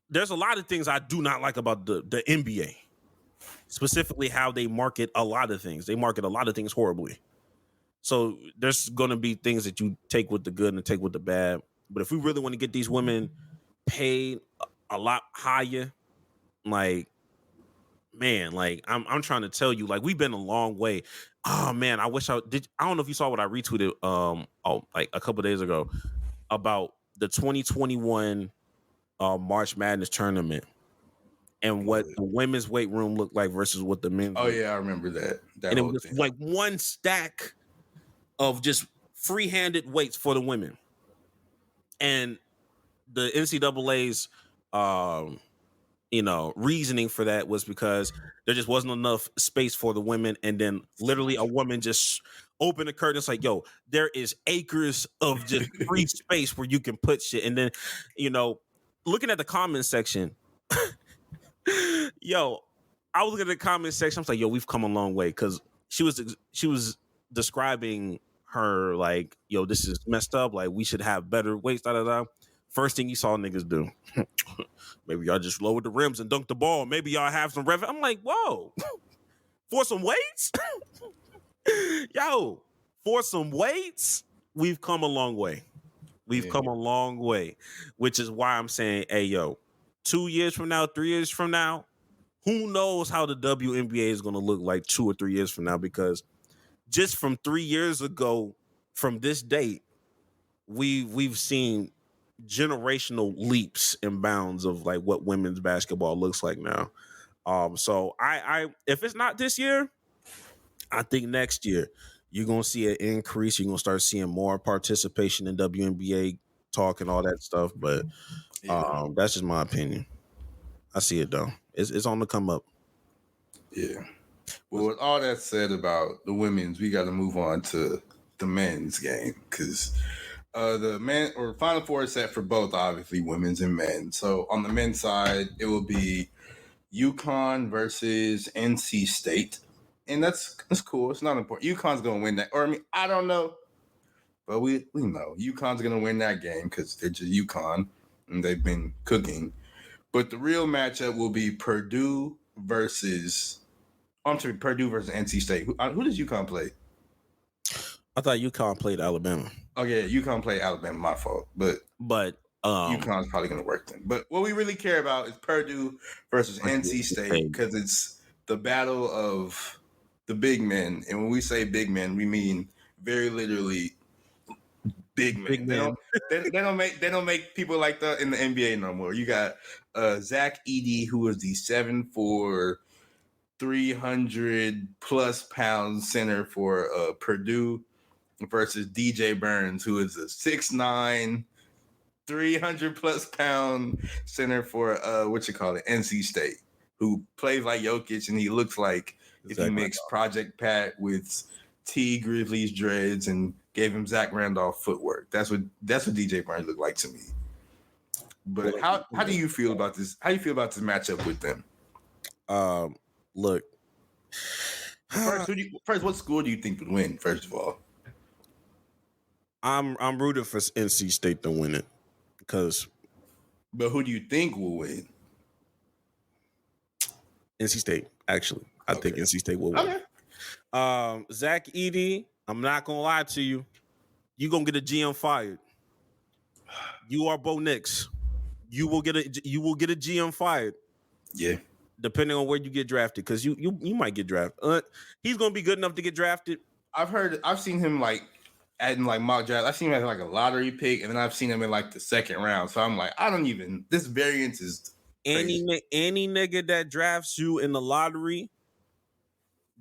there's a lot of things I do not like about the NBA, specifically how they market a lot of things. They market a lot of things horribly. So there's going to be things that you take with the good and take with the bad. But if we really want to get these women paid a lot higher, like, man, like I'm trying to tell you, like, we've been a long way. Oh man, I wish I did. I don't know if you saw what I retweeted like a couple of days ago about the 2021 March Madness tournament and what the women's weight room looked like versus what the men's. Oh yeah, I remember that. And it was like one stack of just free-handed weights for the women, and the NCAA's reasoning for that was because there just wasn't enough space for the women, and then literally a woman just opened the curtain. It's like, yo, there is acres of just free space where you can put shit, and then looking at the comment section, yo, I was looking at the comment section. I was like, yo, we've come a long way, because she was describing her like, yo, this is messed up. Like, we should have better weights. Da da da. First thing you saw niggas do, maybe y'all just lowered the rims and dunked the ball. Maybe y'all have some rev. I'm like, whoa, for some weights, yo, for some weights, we've come a long way. We've come a long way, which is why I'm saying, hey, yo, 2 years from now, 3 years from now, who knows how the WNBA is going to look like 2 or 3 years from now? Because just from 3 years ago, from this date, we've seen generational leaps and bounds of like what women's basketball looks like now. So I if it's not this year, I think next year you're gonna see an increase. You're gonna start seeing more participation in WNBA talk and all that stuff. But that's just my opinion. I see it though. It's on the come up. Yeah. Well, with all that said about the women's, we got to move on to the men's game, because the men or Final Four is set for both, obviously, women's and men. So on the men's side, it will be UConn versus NC State, and that's cool. It's not important. UConn's gonna win that, or I mean, I don't know, but we know UConn's gonna win that game because they're just UConn and they've been cooking. But the real matchup will be Purdue versus NC State. Who does UConn play? I thought UConn played Alabama. Oh yeah, UConn played Alabama. My fault, but UConn's probably going to work then. But what we really care about is Purdue versus NC State, because it's the battle of the big men. And when we say big men, we mean very literally big men. Big men. They don't make people like that in the NBA no more. You got Zach Edey, who is the 7'4", 300 plus pound center for Purdue, versus DJ Burns, who is a 6'9", 300 plus pound center for NC State, who plays like Jokic, and he looks like if you mix Project Pat with T Grizzlies dreads and gave him Zach Randolph footwork. That's what DJ Burns looked like to me. But how do you feel about this? How do you feel about this matchup with them? Look. First, what school do you think would win? First of all, I'm rooting for NC State to win it, but who do you think will win? NC State, actually. I think NC State will win. Okay. Zach Edey, I'm not gonna lie to you. You're gonna get a GM fired. You are Bo Nix. You will get a GM fired. Yeah. Depending on where you get drafted, because you might get drafted. He's gonna be good enough to get drafted. I've seen him like in like mock draft. I've seen him as like a lottery pick, and then I've seen him in like the second round. So I'm like, this variance is crazy. Any nigga that drafts you in the lottery,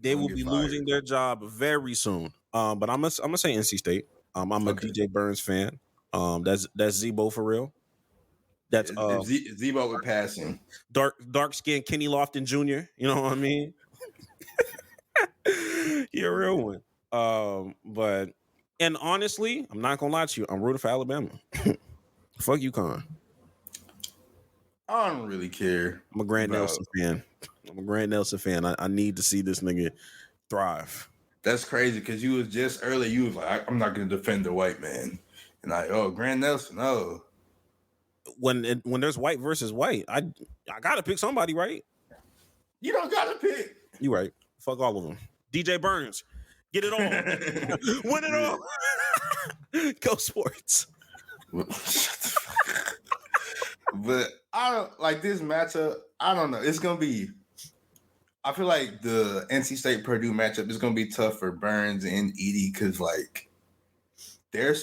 they Gonna will get be fired. losing their job very soon. But I'm gonna say NC State. I'm a Okay. DJ Burns fan. That's Zebo for real. That's If Zebo would pass him. dark skinned Kenny Lofton Jr. You know what I mean? He a real one. But and honestly, I'm not gonna lie to you. I'm rooting for Alabama. Fuck UConn. I don't really care. I'm a Grant Nelson fan. I need to see this nigga thrive. That's crazy because you was just earlier. You was like, I'm not going to defend the white man, and Grant Nelson. Oh, When there's white versus white, I gotta pick somebody, right? you don't got to pick. You right. Fuck all of them. DJ Burns, get it all, win it all. Go Sports. But I don't like this matchup. I don't know. It's gonna be. I feel like the NC State Purdue matchup is gonna be tough for Burns and Edie because like they're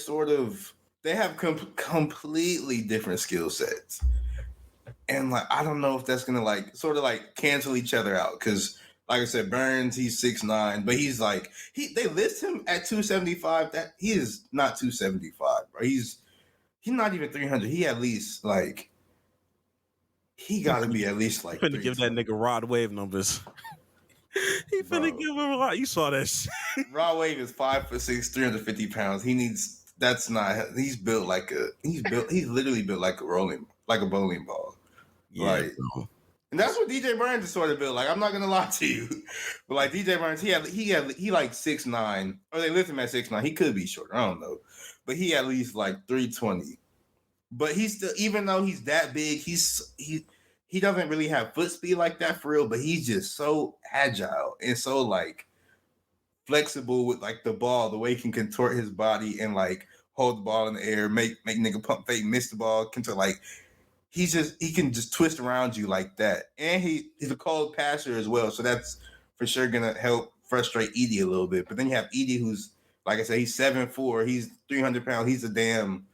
they have completely different skill sets, and like I don't know if that's gonna like sort of like cancel each other out because. Like I said, Burns, he's 6'9", but he's like they list him at 275. That he is not 275, bro. He's not even 300. He at least like he got to be at least like. Finna give that nigga Rod Wave numbers. He finna give him a lot. You saw that shit. Rod Wave is 5'6", 350 pounds. He needs. That's not. He's built like a. He's literally built like a bowling ball. Yeah. Like, and that's what DJ Burns is sort of built. Like, I'm not gonna lie to you, but like DJ Burns, he like 6'9", or they lift him at 6'9". He could be shorter. I don't know, but he at least like 320. But he's still, even though he's that big, he doesn't really have foot speed like that for real. But he's just so agile and so like flexible with like the ball, the way he can contort his body and like hold the ball in the air, make nigga pump fake, miss the ball, like. He can just twist around you like that. And he's a cold passer as well. So that's for sure going to help frustrate Edie a little bit. But then you have Edie who's, like I said, he's 7'4". He's 300 pounds. He's a damn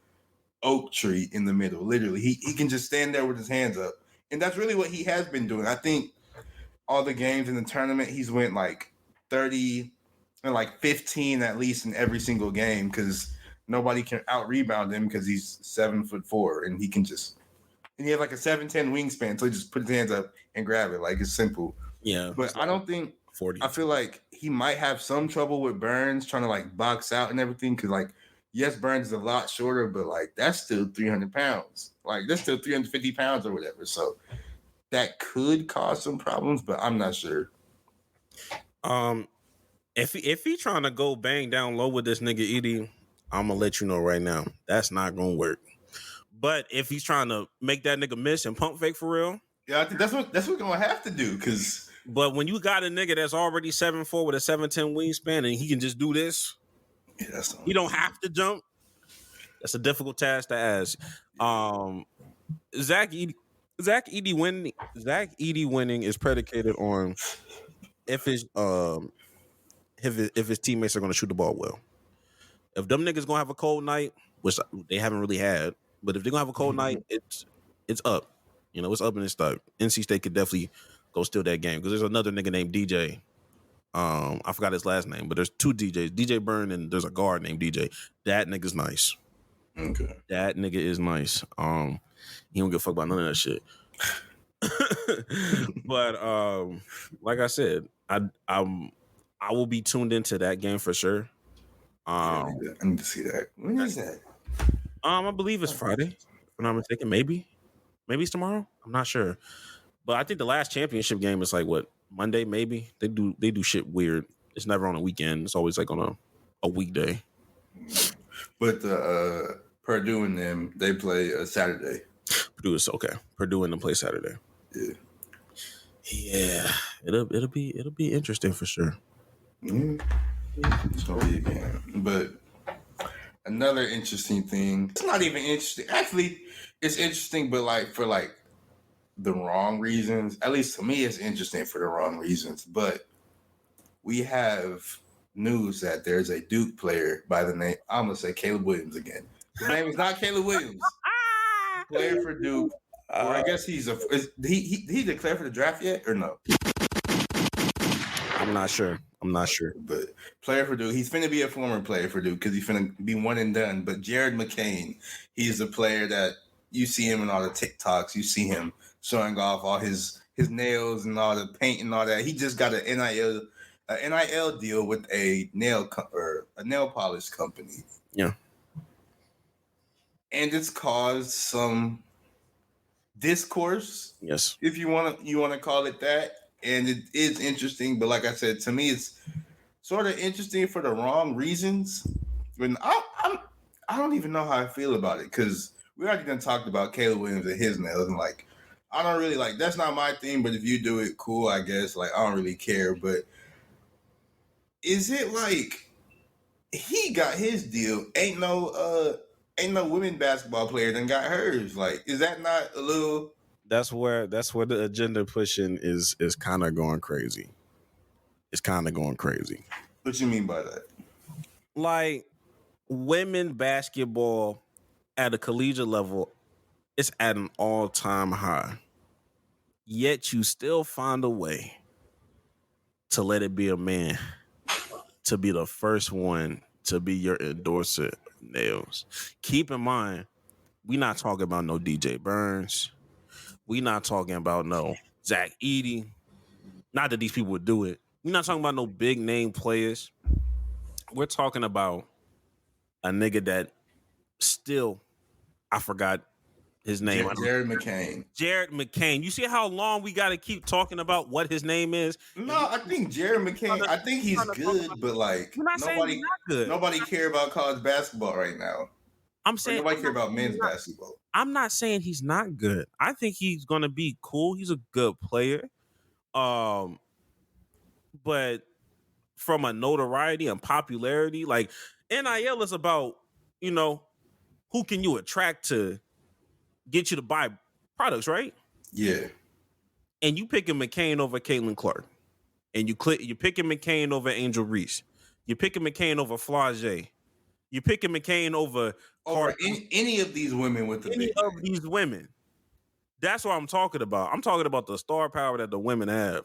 oak tree in the middle. Literally. He can just stand there with his hands up. And that's really what he has been doing. I think all the games in the tournament, he's went like 30 and like 15 at least in every single game because nobody can out-rebound him because he's 7'4" and he can just... And he has like a 7'10" wingspan, so he just put his hands up and grab it. Like, it's simple. Yeah. But I don't think 40. I feel like he might have some trouble with Burns trying to like box out and everything. Cause like, yes, Burns is a lot shorter, but like that's still 300 pounds. Like that's still 350 pounds or whatever. So that could cause some problems, but I'm not sure. If he trying to go bang down low with this nigga Edie, I'm gonna let you know right now. That's not gonna work. But if he's trying to make that nigga miss and pump fake for real, yeah, I think that's what we're gonna have to do. Cause but when you got a nigga that's already 7'4" with a 7'10" wingspan and he can just do this, he don't have to jump. That's a difficult task to ask. Zach Edey winning is predicated on if his teammates are gonna shoot the ball well. If them niggas gonna have a cold night, which they haven't really had. But if they're gonna have a cold night, it's up. You know, it's up and it's stuck. NC State could definitely go steal that game because there's another nigga named DJ. I forgot his last name, but there's two DJs, DJ Burn, and there's a guard named DJ. That nigga's nice. Okay. That nigga is nice. He don't give a fuck about none of that shit. But like I said, I will be tuned into that game for sure. I need to see that. When is that? I believe it's Friday. If I'm not mistaken, maybe it's tomorrow. I'm not sure, but I think the last championship game is like what, Monday? Maybe they do shit weird. It's never on a weekend. It's always like on a weekday. But Purdue and them, they play Saturday. Purdue is okay. Purdue and them play Saturday. Yeah. It'll be interesting for sure. Mm-hmm. It's gonna be a game, but. Another interesting thing. It's not even interesting. Actually, it's interesting, but like for like the wrong reasons. At least to me, it's interesting for the wrong reasons. But we have news that there's a Duke player by the name, I'm going to say Caleb Williams again. His name is not Caleb Williams. Player for Duke. Or I guess he declared for the draft yet or no? I'm not sure. But player for Duke, he's finna be a former player for Duke because he's finna be one and done. But Jared McCain, he's the player that you see him in all the TikToks. You see him showing off all his nails and all the paint and all that. He just got an NIL deal with a nail polish company. Yeah, and it's caused some discourse. Yes, if you want to call it that. And it is interesting, but like I said, to me, it's sort of interesting for the wrong reasons. When I don't even know how I feel about it because we already done talked about Caleb Williams and his nails, and like I don't really like that's not my thing. But if you do it, cool, I guess. Like I don't really care. But is it like he got his deal? Ain't no women basketball player that got hers. Like, is that not a little? That's where the agenda pushing is kind of going crazy. It's kind of going crazy. What you mean by that? Like women basketball at a collegiate level, it's at an all-time high. Yet you still find a way to let it be a man to be the first one to be your endorser of nails. Keep in mind, we not talking about no DJ Burns. We not talking about no Zach Edey. Not that these people would do it. We're not talking about no big name players. We're talking about a nigga that still, I forgot his name. Jared McCain. Jared McCain. You see how long we got to keep talking about what his name is? No, I think Jared McCain, I think he's good, but like nobody care about college basketball right now. I'm saying nobody care about men's basketball. I'm not saying he's not good. I think he's gonna be cool. He's a good player. But from a notoriety and popularity, like NIL is about, who can you attract to get you to buy products, right? Yeah. And you picking McCain over Caitlin Clark. And you picking McCain over Angel Reese. You're picking McCain over Flage. You're picking McCain over any of these women with the any of these women. That's what I'm talking about. I'm talking about the star power that the women have.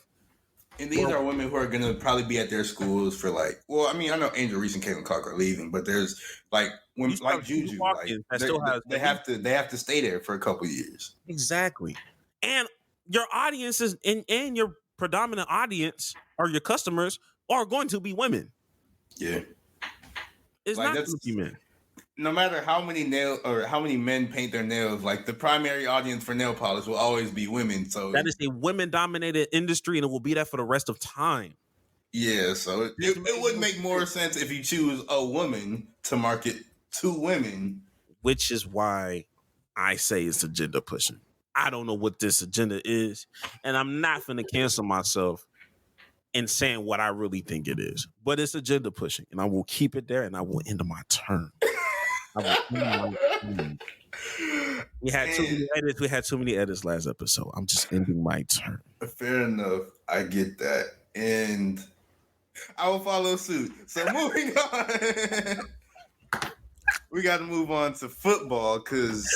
And these are women who are going to probably be at their schools for like, well, I mean, I know Angel Reese and Caitlin Clark are leaving, but there's like women like JuJu, they have to stay there for a couple of years. Exactly. And your audiences and your predominant audience or your customers are going to be women. Yeah. It's like not going to be men. No matter how many men paint their nails, like the primary audience for nail polish will always be women. So that is a women-dominated industry, and it will be that for the rest of time. Yeah, so it would make more sense if you choose a woman to market to women. Which is why I say it's agenda pushing. I don't know what this agenda is, and I'm not going to cancel myself in saying what I really think it is. But it's agenda pushing, and I will keep it there, and I will end my turn. We had too many edits. We had too many edits last episode. I'm just ending my turn. Fair enough. I get that. And I will follow suit. So moving on. We got to move on to football because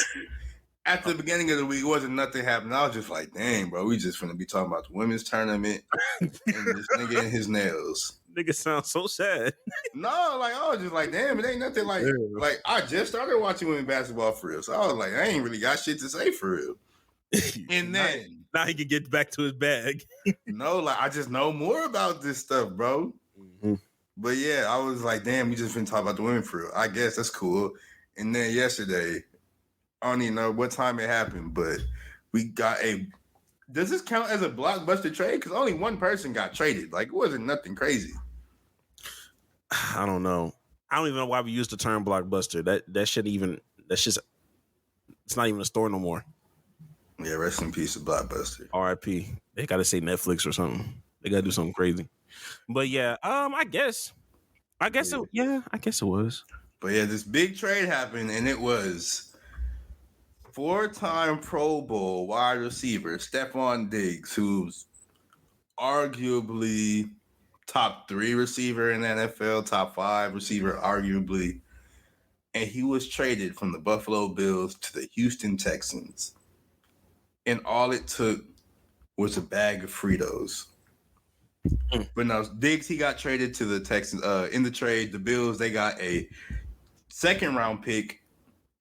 at the beginning of the week, wasn't nothing happening. I was just like, dang, bro, we just finna be talking about the women's tournament and this nigga and his nails. Nigga sounds so sad. No, like I was just like, damn, it ain't nothing like I just started watching women's basketball for real. So I was like, I ain't really got shit to say for real. And then now he can get back to his bag. No, like I just know more about this stuff, bro. Mm-hmm. But yeah, I was like, damn, we just been talking about the women for real. I guess that's cool. And then yesterday, I don't even know what time it happened, but we got does this count as a blockbuster trade? Because only one person got traded. Like, it wasn't nothing crazy. I don't know. I don't even know why we used the term blockbuster. It's not even a store no more. Yeah, rest in peace to Blockbuster. RIP. They got to say Netflix or something. They got to do something crazy. But yeah, I guess it was. But yeah, this big trade happened, and it was 4-time Pro Bowl wide receiver Stefon Diggs, who's arguably top 3 receiver in the NFL, top 5 receiver, arguably. And he was traded from the Buffalo Bills to the Houston Texans. And all it took was a bag of Fritos. But now Diggs, he got traded to the Texans. In the trade, the Bills, they got a 2nd round pick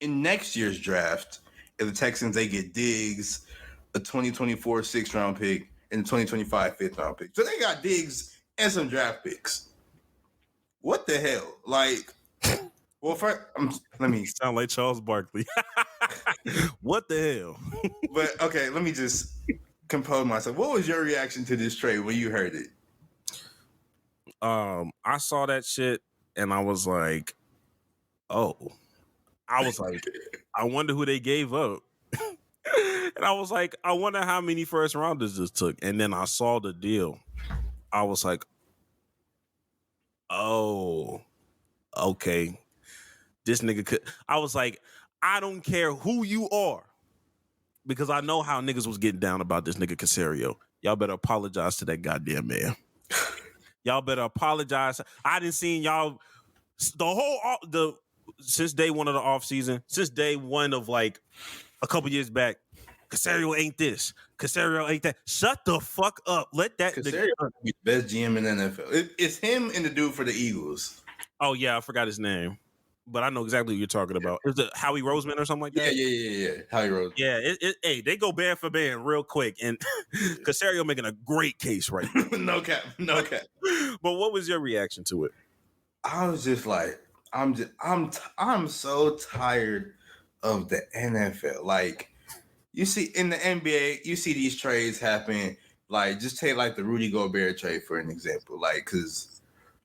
in next year's draft. And the Texans, they get Diggs, a 2024 6th round pick, and a 2025 5th round pick. So they got Diggs and some draft picks. What the hell? Like, well, first, let me sound like Charles Barkley. What the hell? But okay, let me just compose myself. What was your reaction to this trade when you heard it? I saw that shit and I was like, oh. I was like, I wonder who they gave up. And I was like, I wonder how many first rounders this took. And then I saw the deal. I was like, oh, okay. This nigga could. I was like, I don't care who you are, because I know how niggas was getting down about this nigga Caserio. Y'all better apologize to that goddamn man. Y'all better apologize. I didn't see y'all since day one of the off season, since day one of like a couple years back. Caserio ain't this. Caserio ain't that. Shut the fuck up. Let that Caserio be the best GM in the NFL. It's him and the dude for the Eagles. Oh yeah, I forgot his name, but I know exactly what you're talking about. Is it Howie Roseman or something like that? Yeah. Howie Roseman. Yeah. Hey, they go band for band real quick, and Caserio making a great case right now. No cap. But what was your reaction to it? I was just like, I'm so tired of the NFL. Like, you see in the NBA, you see these trades happen. Like, just take like the Rudy Gobert trade for an example. Like, because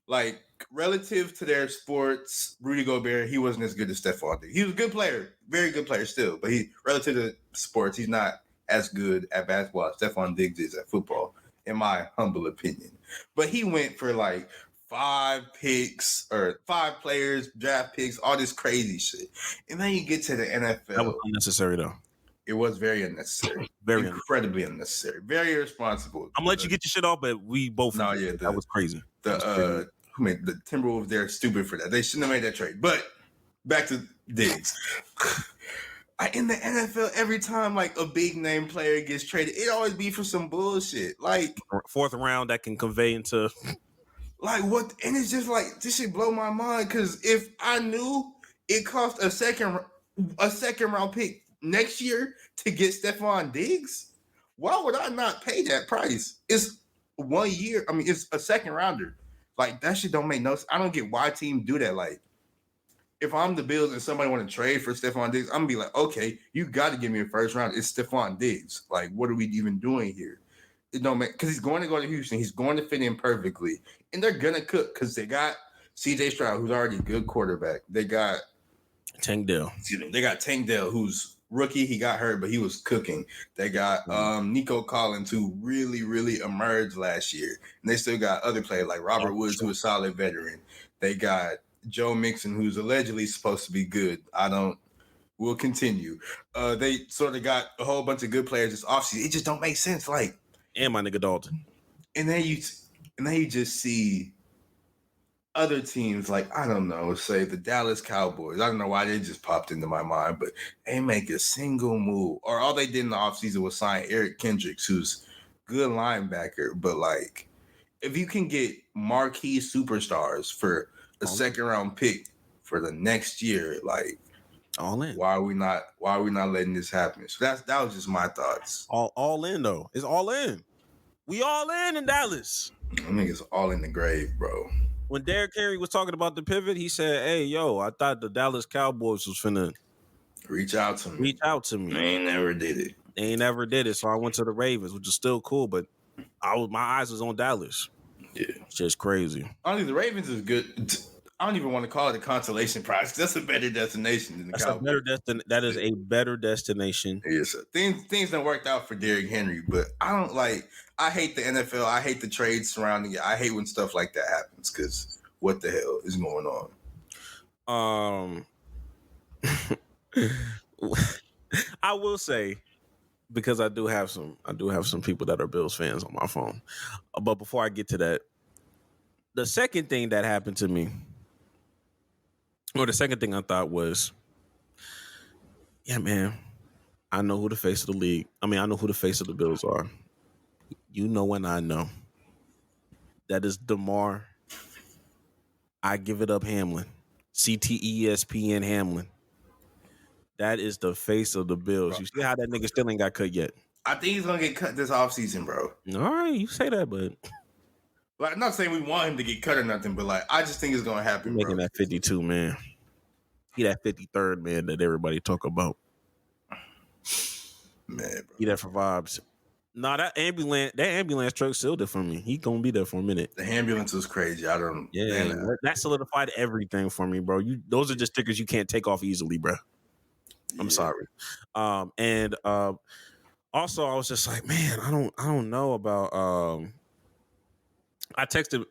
like relative to their sports, Rudy Gobert, he wasn't as good as Stefon Diggs. He was a good player, very good player still, but he relative to sports, he's not as good at basketball as Stefon Diggs is at football, in my humble opinion. But he went for like 5 picks or 5 players, draft picks, all this crazy shit. And then you get to the NFL. That was unnecessary though. It was very unnecessary. Very incredibly unnecessary. Very irresponsible. I'm gonna let you get your shit off, but we both. No, yeah, that was crazy. Who made the Timberwolves? They're stupid for that. They shouldn't have made that trade. But back to Diggs. In the NFL, every time like a big name player gets traded, it always be for some bullshit. Like 4th round that can convey into like what? And it's just like this shit blow my mind, because if I knew it cost a second round pick next year to get Stefon Diggs, why would I not pay that price? It's 1 year. I mean, it's a 2nd rounder. Like, that shit don't make no sense. I don't get why teams do that. Like, if I'm the Bills and somebody want to trade for Stefon Diggs, I'm gonna be like, okay, you got to give me a 1st round. It's Stefon Diggs. Like, what are we even doing here? It don't make, because he's going to go to Houston. He's going to fit in perfectly, and they're gonna cook because they got C.J. Stroud, who's already a good quarterback. They got Tank Dell. They got Tank Dell, who's rookie. He got hurt, but he was cooking. They got Nico Collins, who really, really emerged last year. And they still got other players like Robert Woods, who's a solid veteran. They got Joe Mixon, who's allegedly supposed to be good. We'll continue. They sort of got a whole bunch of good players this offseason. It just don't make sense. Like, and my nigga Dalton. And then you just see other teams, like, I don't know, say the Dallas Cowboys. I don't know why they just popped into my mind, but they make a single move. Or all they did in the offseason was sign Eric Kendricks, who's good linebacker. But, like, if you can get marquee superstars for a 2nd round pick for the next year, like, all in. Why are we not letting this happen? So that was just my thoughts. All in though. It's all in. We all in Dallas. I think it's all in the grave, bro. When Derrick Henry was talking about the pivot, he said, "Hey, yo, I thought the Dallas Cowboys was finna reach out to me. They ain't never did it. So I went to the Ravens, which is still cool, but my eyes was on Dallas. Yeah, it's just crazy. Honestly, the Ravens is good. I don't even want to call it a consolation prize. That's a better destination than the Cowboys. That is a better destination. Yes, things don't worked out for Derrick Henry, but I don't like. I hate the NFL. I hate the trades surrounding it. I hate when stuff like that happens, because what the hell is going on? I will say, because I do have some people that are Bills fans on my phone. But before I get to that, the second thing that happened to me, or the second thing I thought was, yeah, man, I know who the face of the league. I mean, I know who the face of the Bills are. You know, and I know. That is DeMar. I give it up, Hamlin. CTESPN Hamlin. That is the face of the Bills. You see how that nigga still ain't got cut yet? I think he's gonna get cut this offseason, bro. All right, you say that, but Like, I'm not saying we want him to get cut or nothing, but like, I just think it's gonna happen, you're making bro. that 52 man. He that 53rd man that everybody talk about. Man, bro. He that for vibes. Nah, that ambulance truck sealed it for me. He gonna be there for a minute. The ambulance was crazy. I don't. Yeah, man, that solidified everything for me, bro. Those are just stickers you can't take off easily, bro. I'm sorry. And also I was just like, man, I don't know about. I texted.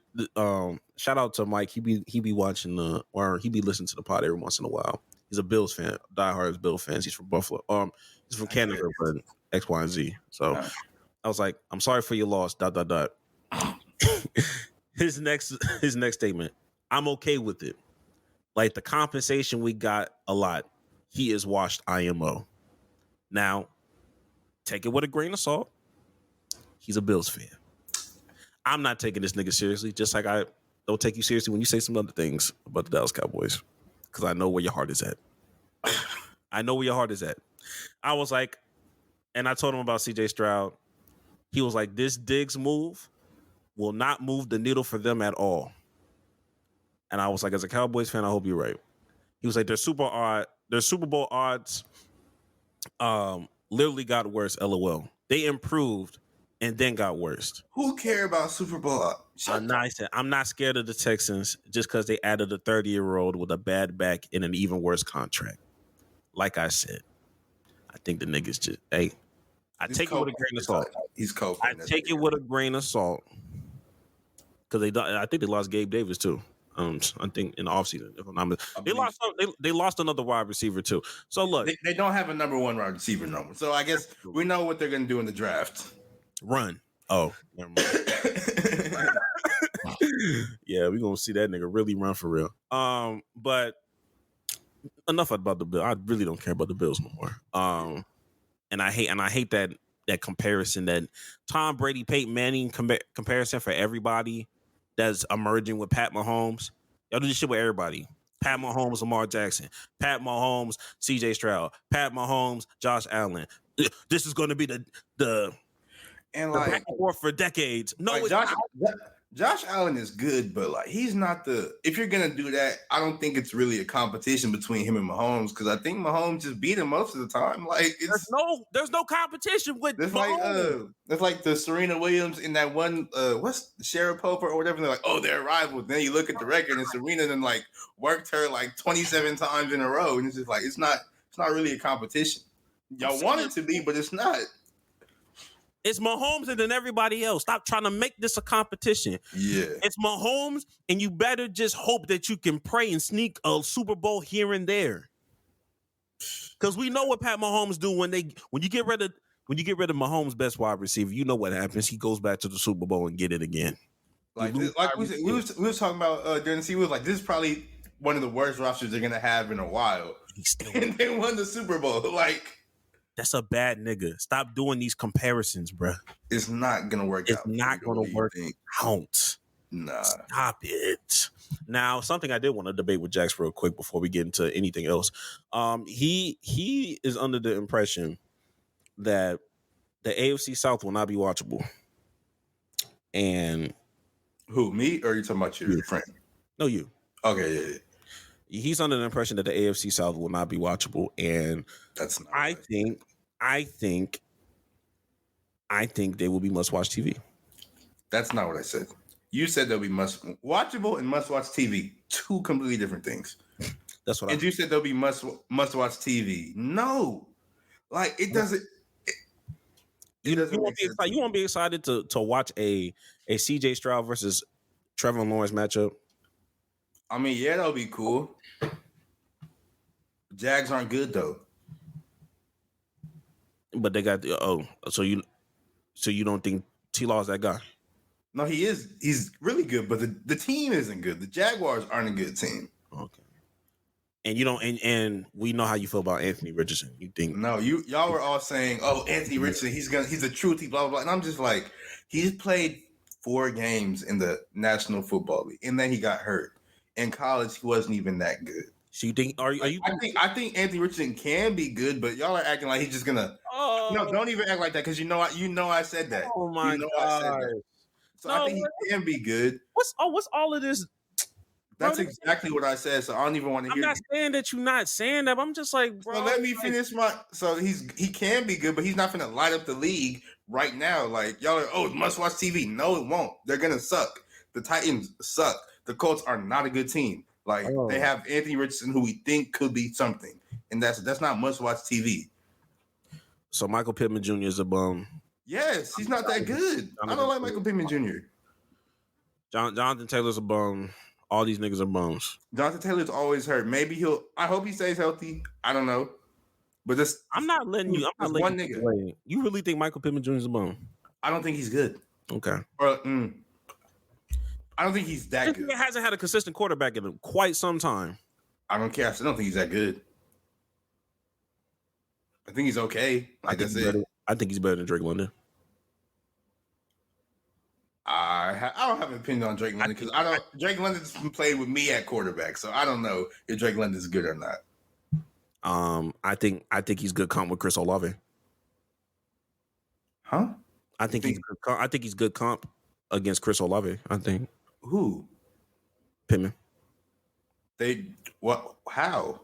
Shout out to Mike. He be watching or he be listening to the pod every once in a while. He's a Bills fan, diehard Bills fans. He's from Buffalo. He's from Canada, but X, Y, and Z. So I was like, I'm sorry for your loss. ... His next statement. I'm okay with it. Like the compensation we got a lot. He is washed IMO. Now, take it with a grain of salt. He's a Bills fan. I'm not taking this nigga seriously, just like I don't take you seriously when you say some other things about the Dallas Cowboys. Because I know where your heart is at. I know where your heart is at. I was like, and I told him about CJ Stroud. He was like, this Diggs move will not move the needle for them at all. And I was like, as a Cowboys fan, I hope you're right. He was like, their Super Bowl odds literally got worse, LOL. They improved and then got worse. Who care about Super Bowl? I'm not scared of the Texans just because they added a 30-year-old with a bad back and an even worse contract. Like I said, I think the niggas just, hey, I take it with a grain of salt. He's coping. I take it with a grain of salt because I think they lost Gabe Davis too. I think in the offseason, if I'm not mistaken, they lost another wide receiver too. So look, they don't have a number one wide receiver number. So I guess we know what they're going to do in the draft. Run. Oh, never mind. Yeah, we're gonna see that nigga really run for real. But enough about the Bills. I really don't care about the Bills no more. And I hate that comparison, that Tom Brady, Peyton Manning comparison for everybody that's emerging with Pat Mahomes. Y'all do this shit with everybody. Pat Mahomes, Lamar Jackson. Pat Mahomes, CJ Stroud. Pat Mahomes, Josh Allen. This is going to be the back and forth for decades. No, like Josh Allen is good, but like he's not if you're gonna do that, I don't think it's really a competition between him and Mahomes, because I think Mahomes just beat him most of the time. Like there's no competition with Mahomes. It's like the Serena Williams in that one what's the Sharapova or whatever. They're like, oh, they're rivals. Then you look at the record and Serena then like worked her like 27 times in a row, and it's just like it's not really a competition. Y'all want it to be, but it's not. It's Mahomes and then everybody else. Stop trying to make this a competition. Yeah. It's Mahomes, and you better just hope that you can pray and sneak a Super Bowl here and there. Because we know what Pat Mahomes do when you get rid of Mahomes' best wide receiver, you know what happens. He goes back to the Super Bowl and get it again. We was talking about during the season, we was like, this is probably one of the worst rosters they're gonna have in a while. And they won the Super Bowl. Like, that's a bad nigga. Stop doing these comparisons, bro. It's not gonna work out. It's not gonna work out. Nah. Stop it. Now, something I did want to debate with Jax real quick before we get into anything else. He is under the impression that the AFC South will not be watchable. And who, me, or are you talking about your friend? No, you. Okay, yeah. He's under the impression that the AFC South will not be watchable, and that's not I think they will be must-watch TV. That's not what I said. You said they'll be watchable and must-watch TV. Two completely different things. That's what. And you said they'll be must-watch TV. No, like it doesn't. You won't be excited to watch a CJ Stroud versus Trevor Lawrence matchup. I mean, yeah, that'll be cool. Jags aren't good though. But they got so you don't think T-Law's that guy? No, he is. He's really good, but the team isn't good. The Jaguars aren't a good team. Okay. And you don't, and we know how you feel about Anthony Richardson. You think No, y'all were all saying, "Oh, Anthony Richardson, he's a truth, blah blah blah," and I'm just like, he's played 4 games in the National Football League, and then he got hurt. In college, he wasn't even that good. So you think? Are you? I think Anthony Richardson can be good, but y'all are acting like he's just gonna. No, don't even act like that because you know I said that. Oh my god! So I think he can be good. What's all of this? That's exactly what I said. So I don't even want to hear. I'm not saying that you're not saying that. But I'm just like, bro. So let me finish my. So he can be good, but he's not going to light up the league right now. Like y'all are, oh, must watch TV. No, it won't. They're gonna suck. The Titans suck. The Colts are not a good team. Like they have Anthony Richardson, who we think could be something, and that's not must watch TV. So Michael Pittman Jr. is a bum. Yes, he's not that good. I don't like Michael Pittman Jr. Jonathan Taylor's a bum. All these niggas are bums. Jonathan Taylor's always hurt. Maybe I hope he stays healthy. I don't know. But I'm not letting you. I'm not letting one nigga. Away. You really think Michael Pittman Jr. is a bum? I don't think he's good. Okay. Or, I don't think he's that good. He hasn't had a consistent quarterback in quite some time. I don't care. I still don't think he's that good. I think he's okay. Like I said, I think he's better than Drake London. I don't have an opinion on Drake London because Drake London's played with me at quarterback, so I don't know if Drake London's good or not. I think he's good comp with Chris Olave. Huh? I think he's good comp against Chris Olave. I think. Who? Pittman. How?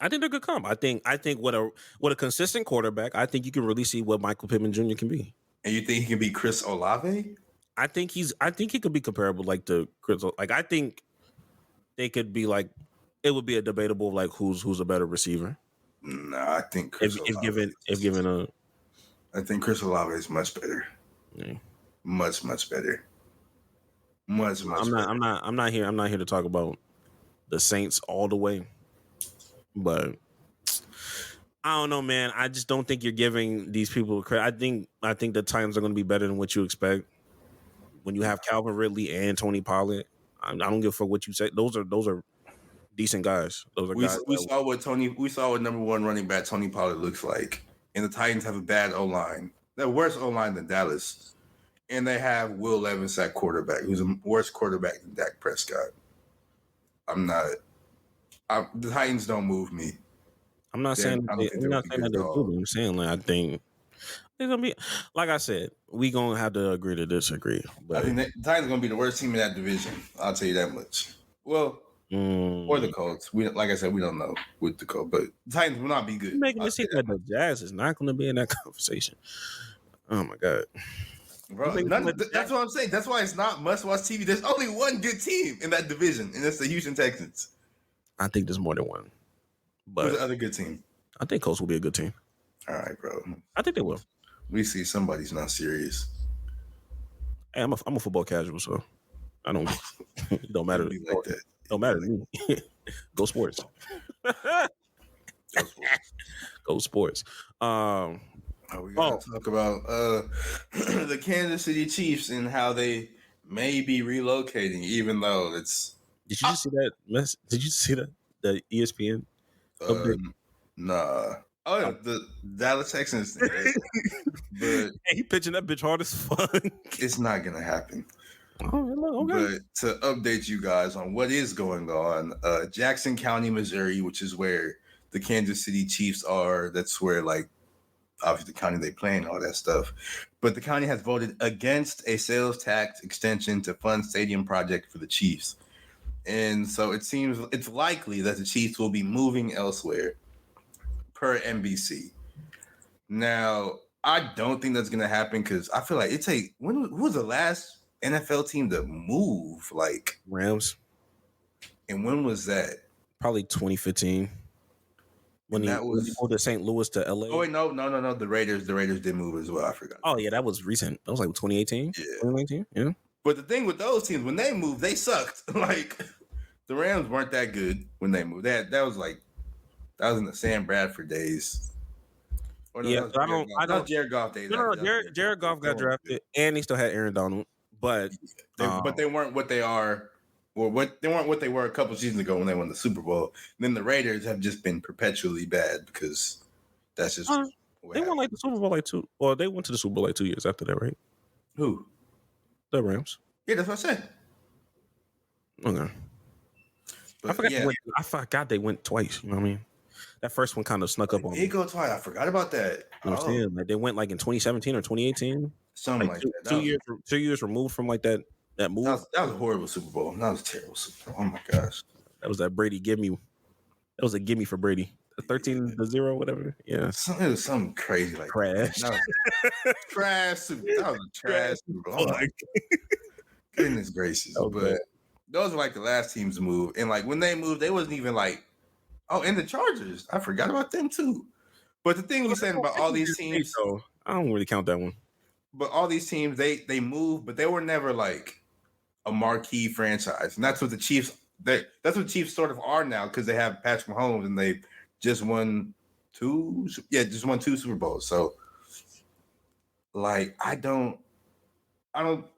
I think they're good comp. I think with a consistent quarterback, I think you can really see what Michael Pittman Jr. can be. And you think he can be Chris Olave? I think he could be comparable like to Chris. Like I think they could be like it would be a debatable like who's a better receiver. No, I think Chris if given a. I think Chris Olave is much better. Yeah. Much better. Much. I'm not here to talk about the Saints all the way, but I don't know, man. I just don't think you're giving these people credit. I think the Titans are going to be better than what you expect. When you have Calvin Ridley and Tony Pollard, I don't give a fuck what you say. Those are decent guys. Those are guys. We saw what number 1 running back Tony Pollard looks like, and the Titans have a bad O-line. They're worse O-line than Dallas, and they have Will Levis at quarterback, who's a worse quarterback than Dak Prescott. The Titans don't move me. I'm not saying that they're good. I'm saying like I think they're gonna be like I said. We gonna have to agree to disagree. But I think the Titans gonna be the worst team in that division. I'll tell you that much. Well, or the Colts. Like I said, we don't know with the Colts, but the Titans will not be good. You're making me think that the Jazz is not gonna be in that conversation. Oh my god. Bro, that's what I'm saying. That's why it's not must-watch TV. There's only one good team in that division, and it's the Houston Texans. I think there's more than one. But who's the other good team? I think Colts will be a good team. All right, bro. I think they will. We see somebody's not serious. Hey, I'm a football casual, so I don't. It don't matter. Be like that. Don't matter to me. Go sports. Go sports. We gotta talk about the Kansas City Chiefs and how they may be relocating, even though it's. Did you just see that? Did you see that? The ESPN update? Nah. Oh yeah, the Dallas Texans. Right? But he pitching that bitch hard as fuck. It's not gonna happen. Oh, okay. But to update you guys on what is going on, Jackson County, Missouri, which is where the Kansas City Chiefs are. That's where obviously the county they play and all that stuff. But the county has voted against a sales tax extension to fund stadium project for the Chiefs. And so it seems it's likely that the Chiefs will be moving elsewhere per NBC. Now, I don't think that's going to happen because I feel like who was the last NFL team to move? Like Rams. And when was that? Probably 2015. When he moved to St. Louis to LA. Oh wait, no. The Raiders did move as well. I forgot. Oh yeah, that was recent. That was like 2018. Yeah. 2019. Yeah. But the thing with those teams, when they moved, they sucked. Like the Rams weren't that good when they moved. That was in the Sam Bradford days. I don't. Jared Goff days. No, Jared Goff got drafted, and he still had Aaron Donald. but they weren't what they are, or they weren't what they were a couple seasons ago when they won the Super Bowl. And then the Raiders have just been perpetually bad because that's just they won like the Super Bowl like two, or they went to the Super Bowl like 2 years after that, right? Who? The Rams. Yeah, that's what I said. Okay. But I forgot they went twice. You know what I mean? That first one kind of snuck up on me. It go twice. I forgot about that. You know what I'm saying? Like they went like in 2017 or 2018. Something like that. 2 years removed from like that move. That was a horrible Super Bowl. That was a terrible Super Bowl. Oh my gosh. That was that Brady gimme. That was a gimme for Brady. 13-0, whatever. Yeah. It was something crazy like Crash. That. Trash Super Bowl. That was a trash Super Bowl. Oh my goodness gracious. But those are like the last teams to move. And like when they moved, they wasn't even like, and the Chargers. I forgot about them too. But the thing we saying about all these teams, I don't really count that one. But all these teams, they moved, but they were never like a marquee franchise. And that's what the Chiefs that's what the Chiefs sort of are now, because they have Patrick Mahomes and they just won two Super Bowls. So like I don't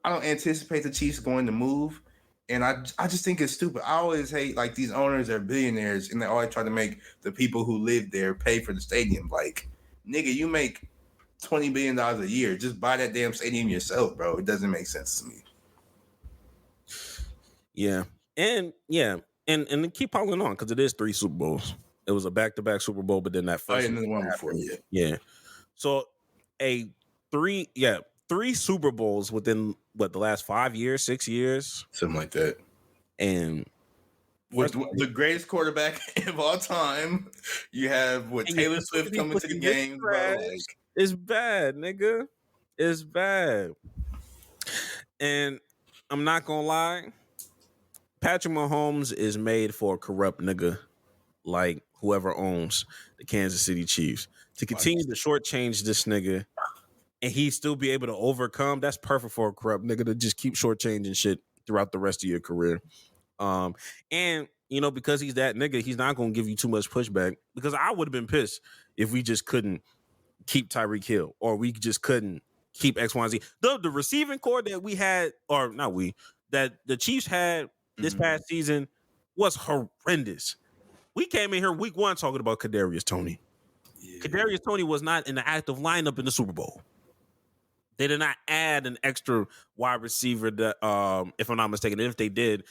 anticipate the Chiefs going to move. And I just think it's stupid. I always hate like these owners are billionaires and they always try to make the people who live there pay for the stadium. Like, nigga, you make $20 billion a year. Just buy that damn stadium yourself, bro. It doesn't make sense to me. Yeah. And keep piling on because it is 3 Super Bowls. It was a back-to-back Super Bowl, but then that first and then the one before, yeah. So 3 Super Bowls within the last 5 years, 6 years, something like that, and with the greatest quarterback of all time, you have Taylor Swift coming to the game, bro. Like, it's bad, nigga. It's bad, and I'm not gonna lie. Patrick Mahomes is made for a corrupt nigga like whoever owns the Kansas City Chiefs to continue to shortchange this nigga. And he still be able to overcome. That's perfect for a corrupt nigga to just keep shortchanging shit throughout the rest of your career. And because he's that nigga, he's not gonna give you too much pushback. Because I would have been pissed if we just couldn't keep Tyreek Hill, or we just couldn't keep X, Y, and Z. The receiving core that we had, or not we, that the Chiefs had this past season was horrendous. We came in here week 1 talking about Kadarius Toney. Yeah. Kadarius Toney was not in the active lineup in the Super Bowl. They did not add an extra wide receiver that, if I'm not mistaken, if they did,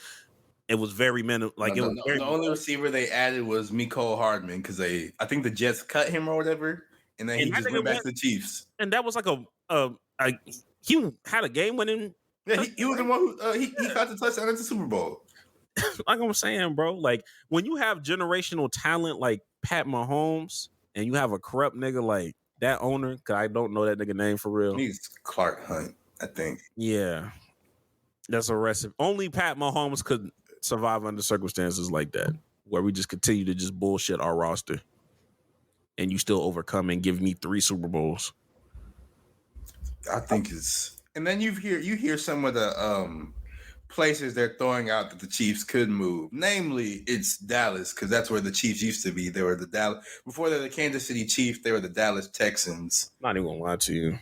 it was very minimal. The only receiver they added was Mecole Hardman because I think the Jets cut him or whatever, and then he just went back to the Chiefs. And that was like he had a game winning. Yeah, he was the one who he caught the touchdown at the Super Bowl. Like I'm saying, bro, like when you have generational talent like Pat Mahomes and you have a corrupt nigga like that owner, because I don't know that nigga name for real. He's Clark Hunt, I think. Yeah. That's a recipe. Only Pat Mahomes could survive under circumstances like that, where we just continue to just bullshit our roster. And you still overcome and give me 3 Super Bowls. I think it's... And then you hear some of the places they're throwing out that the Chiefs could move. Namely, it's Dallas, because that's where the Chiefs used to be. They were the Dallas before they were the Kansas City Chiefs. They were the Dallas Texans. Not even gonna lie to you,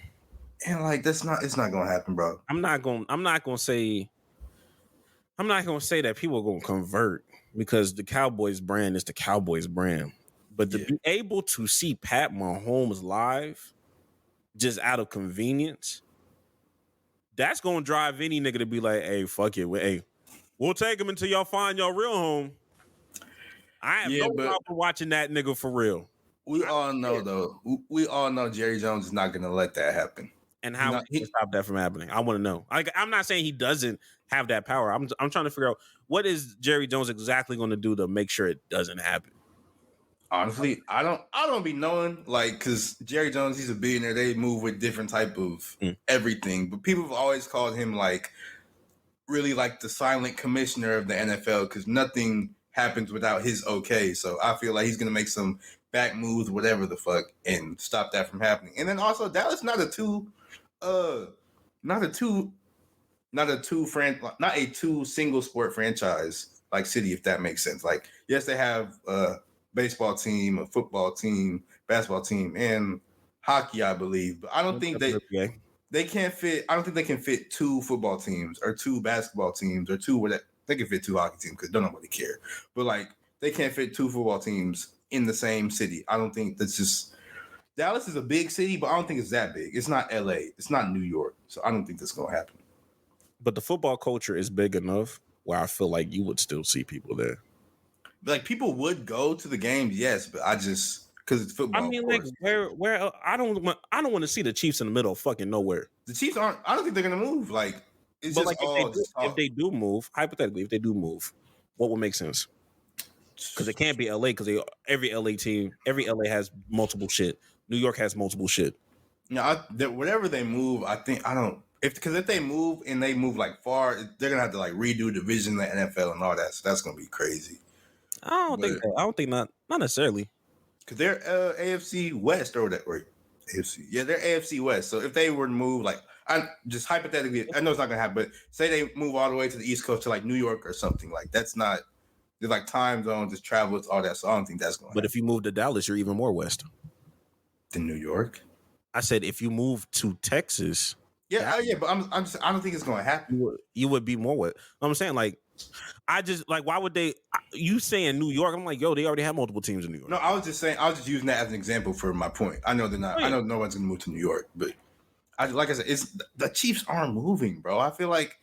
and like it's not gonna happen, bro. I'm not gonna say that people are gonna convert, because the Cowboys brand is the Cowboys brand. But to be able to see Pat Mahomes live, just out of convenience, that's gonna drive any nigga to be like, hey, fuck it. Hey, we'll take him until y'all find your real home. I have no problem watching that nigga for real. We all know Jerry Jones is not gonna let that happen. And how he stop that from happening? I want to know. Like, I'm not saying he doesn't have that power. I'm trying to figure out what is Jerry Jones exactly going to do to make sure it doesn't happen. Honestly, I don't be knowing, like, because Jerry Jones, he's a billionaire. They move with different type of everything, but people have always called him like really like the silent commissioner of the NFL, because nothing happens without his okay. So I feel like he's gonna make some back moves, whatever the fuck, and stop that from happening. And then also, Dallas not a two single sport franchise like city, if that makes sense. Like, yes, they have baseball team, a football team, basketball team, and hockey, I believe. But I don't think they they can't fit. I don't think they can fit 2 football teams or 2 basketball teams or 2 whatever. They can fit 2 hockey teams because don't nobody care. But like they can't fit 2 football teams in the same city. I don't think that's just. Dallas is a big city, but I don't think it's that big. It's not LA. It's not New York. So I don't think that's gonna happen. But the football culture is big enough where I feel like you would still see people there. Like people would go to the games, yes, but I just because it's football. I mean, of like course. where I don't want to see the Chiefs in the middle of fucking nowhere. The Chiefs aren't. I don't think they're gonna move. Like it's But just like all. if they do move, hypothetically, if they do move, what would make sense? Because it can't be LA because every LA has multiple shit. New York has multiple shit. Whatever they move, I think I don't. If they move and they move like far, they're gonna have to like redo division in the NFL and all that. So that's gonna be crazy. I don't think not necessarily. Because they're AFC West or whatever. AFC, yeah, they're AFC West. So if they were to move, like, I just hypothetically, I know it's not gonna happen, but say they move all the way to the East Coast to like New York or something, like that's not. There's like time zones, there's travel, it's all that. So I don't think that's gonna. But if you move to Dallas, you're even more west than New York. I said if you move to Texas. Yeah, but I don't think it's gonna happen. You would be more west. I'm saying like. I just like why would they? You saying New York? I'm like, yo, they already have multiple teams in New York. No, I was just saying. I was just using that as an example for my point. I know they're not. I know no one's gonna move to New York, but like I said, it's the Chiefs aren't moving, bro. I feel like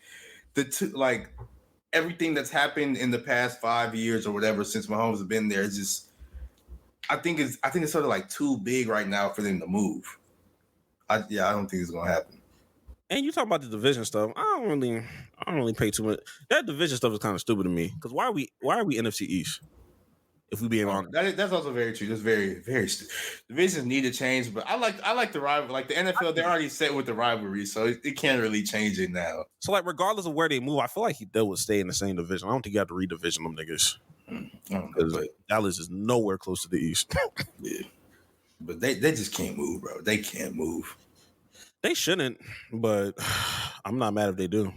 everything that's happened in the past 5 years or whatever since Mahomes has been there is just. I think it's sort of like too big right now for them to move. I don't think it's gonna happen. And you talk about the division stuff. I don't really pay too much. That division stuff is kind of stupid to me. Because why are we NFC East? If we being honest, that's also very true. That's very very stupid. Divisions need to change, but I like the rival. Like the NFL, they're already set with the rivalry, so it can't really change it now. So like, regardless of where they move, I feel like they would stay in the same division. I don't think you have to redivision them niggas. Because Dallas is nowhere close to the East. Yeah, but they just can't move, bro. They can't move. They shouldn't, but I'm not mad if they do.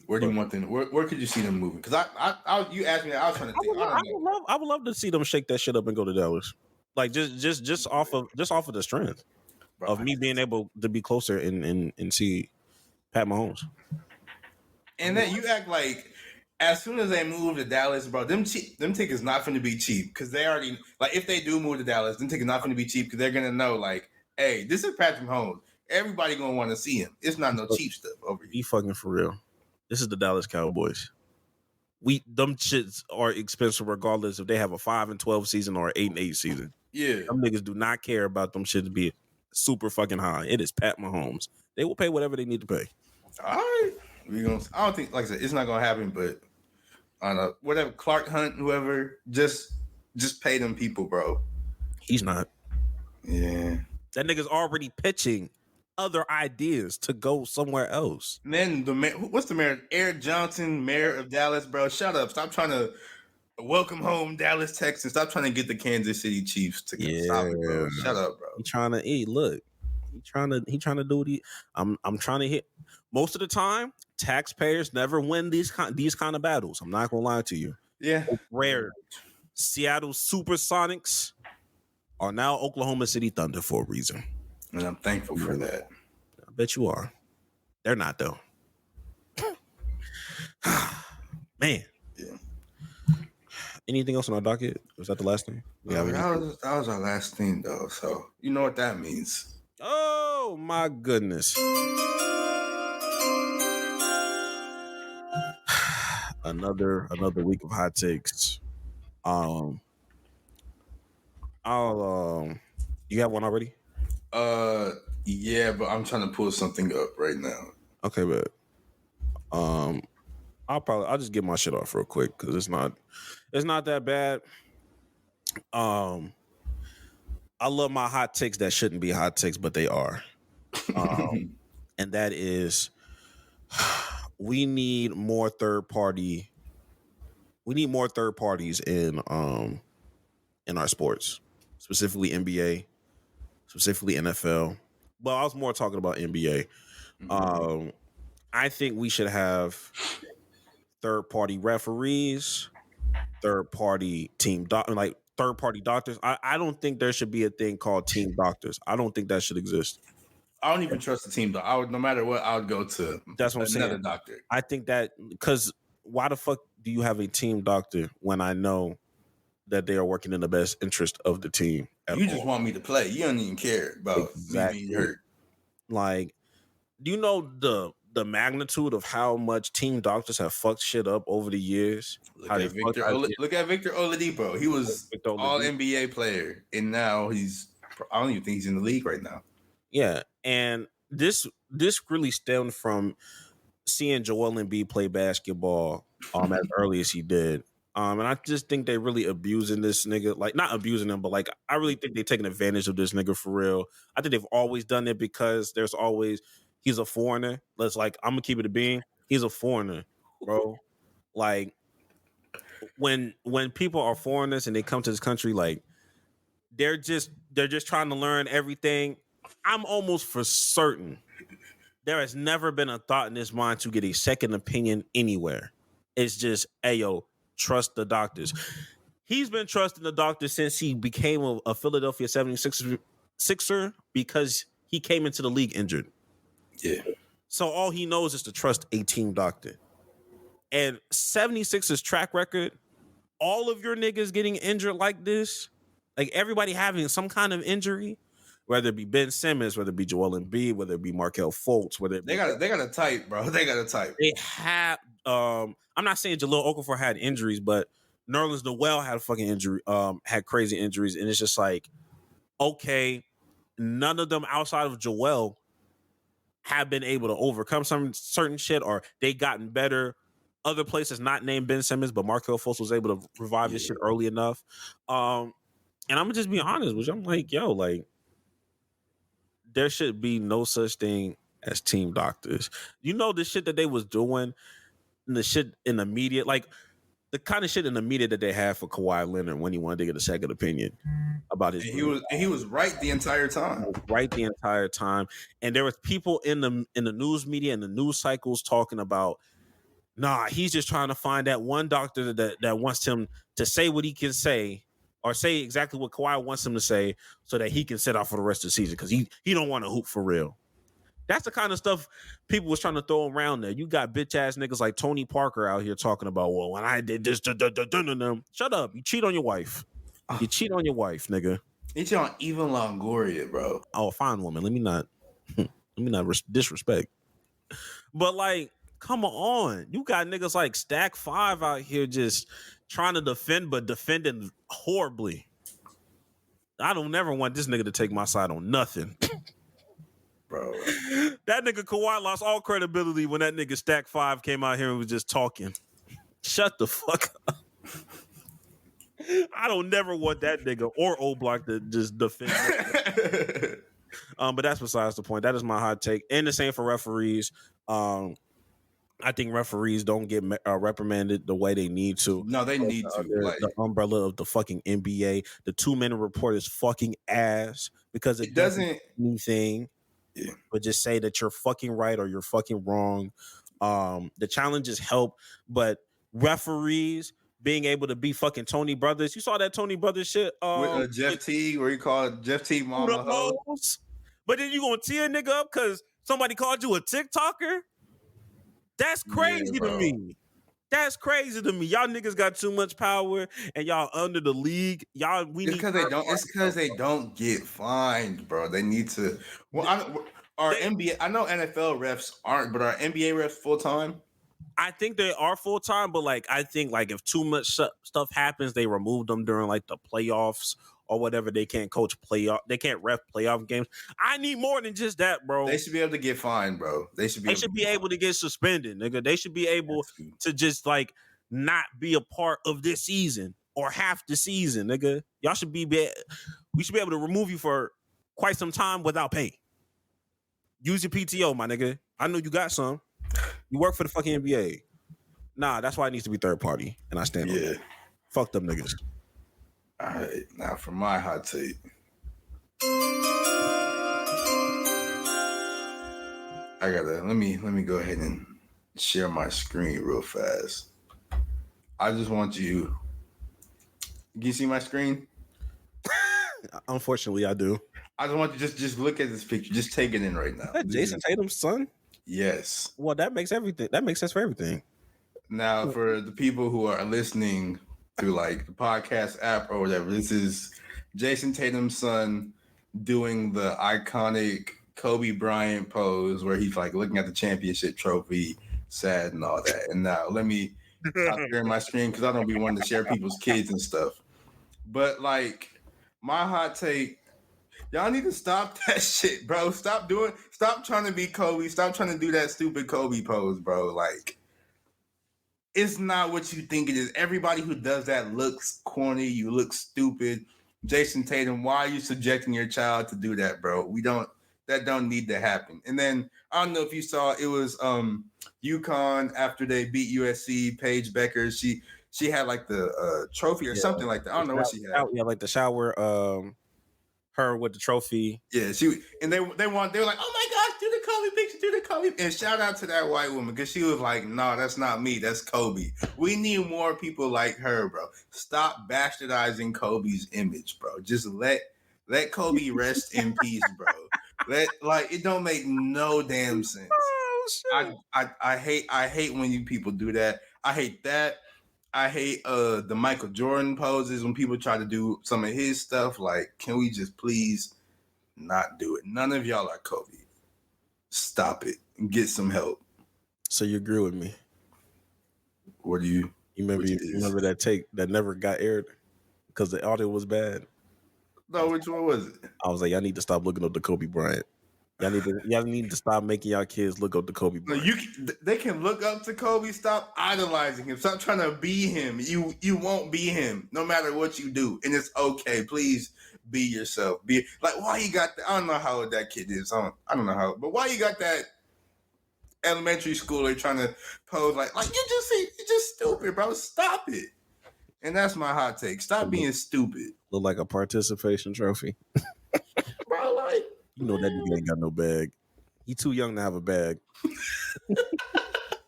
Where do you want them? Where could you see them moving? Because you asked me, I was trying to think. I would love to see them shake that shit up and go to Dallas, like just off of the strength of me being able to be closer and see Pat Mahomes. And then you act like as soon as they move to Dallas, bro, them tickets not going to be cheap because they already like if they do move to Dallas, them tickets not going to be cheap because they're gonna know like, hey, this is Patrick Mahomes. Everybody gonna want to see him. It's not no cheap stuff over here. Be fucking for real. This is the Dallas Cowboys. Them shits are expensive regardless if they have a 5-12 season or an 8-8 season. Yeah, them niggas do not care about them shits being super fucking high. It is Pat Mahomes. They will pay whatever they need to pay. All right, I don't think, like I said, it's not gonna happen. But I don't know, whatever. Clark Hunt, whoever, just pay them people, bro. He's not. Yeah, that nigga's already pitching other ideas to go somewhere else. Man, what's the mayor? Eric Johnson, mayor of Dallas, bro. Shut up. Stop trying to welcome home Dallas, Texas. Stop trying to get the Kansas City Chiefs to stop it, bro. Shut up, bro. He trying to eat. Look, he trying to do the. I'm trying to hit. Most of the time, taxpayers never win these kind of battles. I'm not gonna lie to you. Yeah, it's rare. Seattle Supersonics are now Oklahoma City Thunder for a reason. And I'm thankful for that. I bet you are. They're not, though. Man. Yeah. Anything else on our docket? Was that the last thing? That was our last thing, though. So you know what that means. Oh, my goodness. Another week of hot takes. You have one already? Yeah, but I'm trying to pull something up right now. Okay, but I'll just get my shit off real quick because it's not that bad. I love my hot takes that shouldn't be hot takes, but they are. And that is we need more third parties in our sports, specifically NBA. Specifically NFL. But I was more talking about NBA. Mm-hmm. I think we should have third-party referees, third-party third-party doctors. I don't think there should be a thing called team doctors. I don't think that should exist. I don't even trust the team though. I would, no matter what, I would go to That's what I'm another saying. doctor. I think that because why the fuck do you have a team doctor when I know that they are working in the best interest of the team? You just want me to play. You don't even care about me being hurt. Like, do you know the magnitude of how much team doctors have fucked shit up over the years? Look at Victor Oladipo. He was all NBA player, and now I don't even think he's in the league right now. Yeah, and this really stemmed from seeing Joel Embiid play basketball as early as he did. And I just think they really abusing this nigga. Like, not abusing him, but like I really think they're taking advantage of this nigga for real. I think they've always done it because he's a foreigner. I'm gonna keep it a bean. He's a foreigner, bro. Like when people are foreigners and they come to this country, like they're just trying to learn everything. I'm almost for certain there has never been a thought in his mind to get a second opinion anywhere. It's just, ayo, trust the doctors. He's been trusting the doctors since he became a Philadelphia 76er because he came into the league injured. Yeah. So all he knows is to trust a team doctor. And 76ers track record, all of your niggas getting injured like this, like everybody having some kind of injury, whether it be Ben Simmons, whether it be Joel Embiid, whether it be Markelle Fultz, whether it be... They got a type, bro. They got a type. They have... I'm not saying Jahlil Okafor had injuries, but Nerlens Noel had a fucking injury, had crazy injuries, and it's just like, okay, none of them outside of Joel have been able to overcome some certain shit, or they gotten better. Other places not named Ben Simmons, but Markelle Fultz was able to revive this shit early enough. And I'm gonna just be honest with you. I'm like, yo, like, there should be no such thing as team doctors. You know the shit that they was doing, the shit in the media, like the kind of shit in the media that they had for Kawhi Leonard when he wanted to get a second opinion about his. And he was right the entire time. Right the entire time, and there was people in the news media and the news cycles talking about, nah, he's just trying to find that one doctor that wants him to say what he can say, or say exactly what Kawhi wants him to say, so that he can sit out for the rest of the season because he don't want to hoop for real. That's the kind of stuff people was trying to throw around there. You got bitch ass niggas like Tony Parker out here talking about, well, when I did this, shut up. You cheat on your wife. You cheat on your wife, nigga. You cheat on Eva Longoria, bro. Oh, a fine woman. Let me not disrespect. But like, come on. You got niggas like Stack 5 out here just trying to defend, but defending horribly. I don't never want this nigga to take my side on nothing. Bro. That nigga Kawhi lost all credibility when that nigga Stack 5 came out here and was just talking. Shut the fuck up. I don't never want that nigga or O-Block to just defend. But that's besides the point. That is my hot take. And the same for referees. I think referees don't get reprimanded the way they need to. No, they need to. The umbrella of the fucking NBA. The 2-minute report is fucking ass because it doesn't do anything. Yeah. But just say that you're fucking right or you're fucking wrong. The challenges help, but referees being able to be fucking Tony Brothers. You saw that Tony Brothers shit with Jeff Teague, where you call it Jeff Teague mama ho. But then you gonna tear a nigga up because somebody called you a TikToker? That's crazy to me. That's crazy to me. Y'all niggas got too much power and y'all under the league. It's because they don't get fined, bro. They need to. Well, NBA. I know NFL refs aren't, but are NBA refs full time? I think they are full time, but like I think like if too much stuff happens, they remove them during like the playoffs or whatever. They can't coach playoff. They can't ref playoff games. I need more than just that, bro. They should be able to get fined, bro. They should be able to get suspended, nigga. They should be able to just like not be a part of this season or half the season, nigga. Y'all should be. We should be able to remove you for quite some time without pay. Use your PTO, my nigga. I know you got some. You work for the fucking NBA. Nah, that's why it needs to be third party, and I stand on that. Fuck them niggas. All right, now for my hot take. Let me go ahead and share my screen real fast. I just want you. Can you see my screen? Unfortunately, I do. I just want you to just look at this picture. Just take it in right now. Is that Jason Tatum's son? Yes. Well, that makes everything. That makes sense for everything. Now, for the people who are listening through like the podcast app or whatever, this is Jason Tatum's son doing the iconic Kobe Bryant pose where he's like looking at the championship trophy, sad and all that. And now let me stop sharing my screen because I don't be wanting to share people's kids and stuff. But like my hot take, y'all need to stop that shit, bro. Stop trying to be Kobe. Stop trying to do that stupid Kobe pose, bro. Like, it's not what you think it is. Everybody who does that looks corny. You look stupid. Jason Tatum, why are you subjecting your child to do that, bro? That don't need to happen. And then I don't know if you saw, it was UConn after they beat USC, Paige Becker. She had like the trophy or something like that. I don't know what she had. Yeah, like the shower. Her with the trophy. Yeah, they were like, oh my gosh, do the Kobe picture, do the Kobe. And shout out to that white woman because she was like, no, that's not me, that's Kobe. We need more people like her, bro. Stop bastardizing Kobe's image, bro. Just let Kobe rest in peace, bro. It don't make no damn sense. Oh shit! I hate when you people do that. I hate that. I hate the Michael Jordan poses when people try to do some of his stuff. Like, can we just please not do it? None of y'all are Kobe. Stop it and get some help. So you agree with me? What do you? You remember that take that never got aired because the audio was bad? No, which one was it? I was like, y'all need to stop looking up to Kobe Bryant. Y'all need to stop making y'all kids look up to Kobe Bryant. They can look up to Kobe. Stop idolizing him. Stop trying to be him. You won't be him no matter what you do, and it's okay. Please be yourself. Be like, why you got that? I don't know how old that kid is. I don't know how, but why you got that elementary schooler trying to pose like you're just stupid, bro. Stop it. And that's my hot take. Stop being stupid. Look like a participation trophy. Bro, like, you know that nigga ain't got no bag. He too young to have a bag.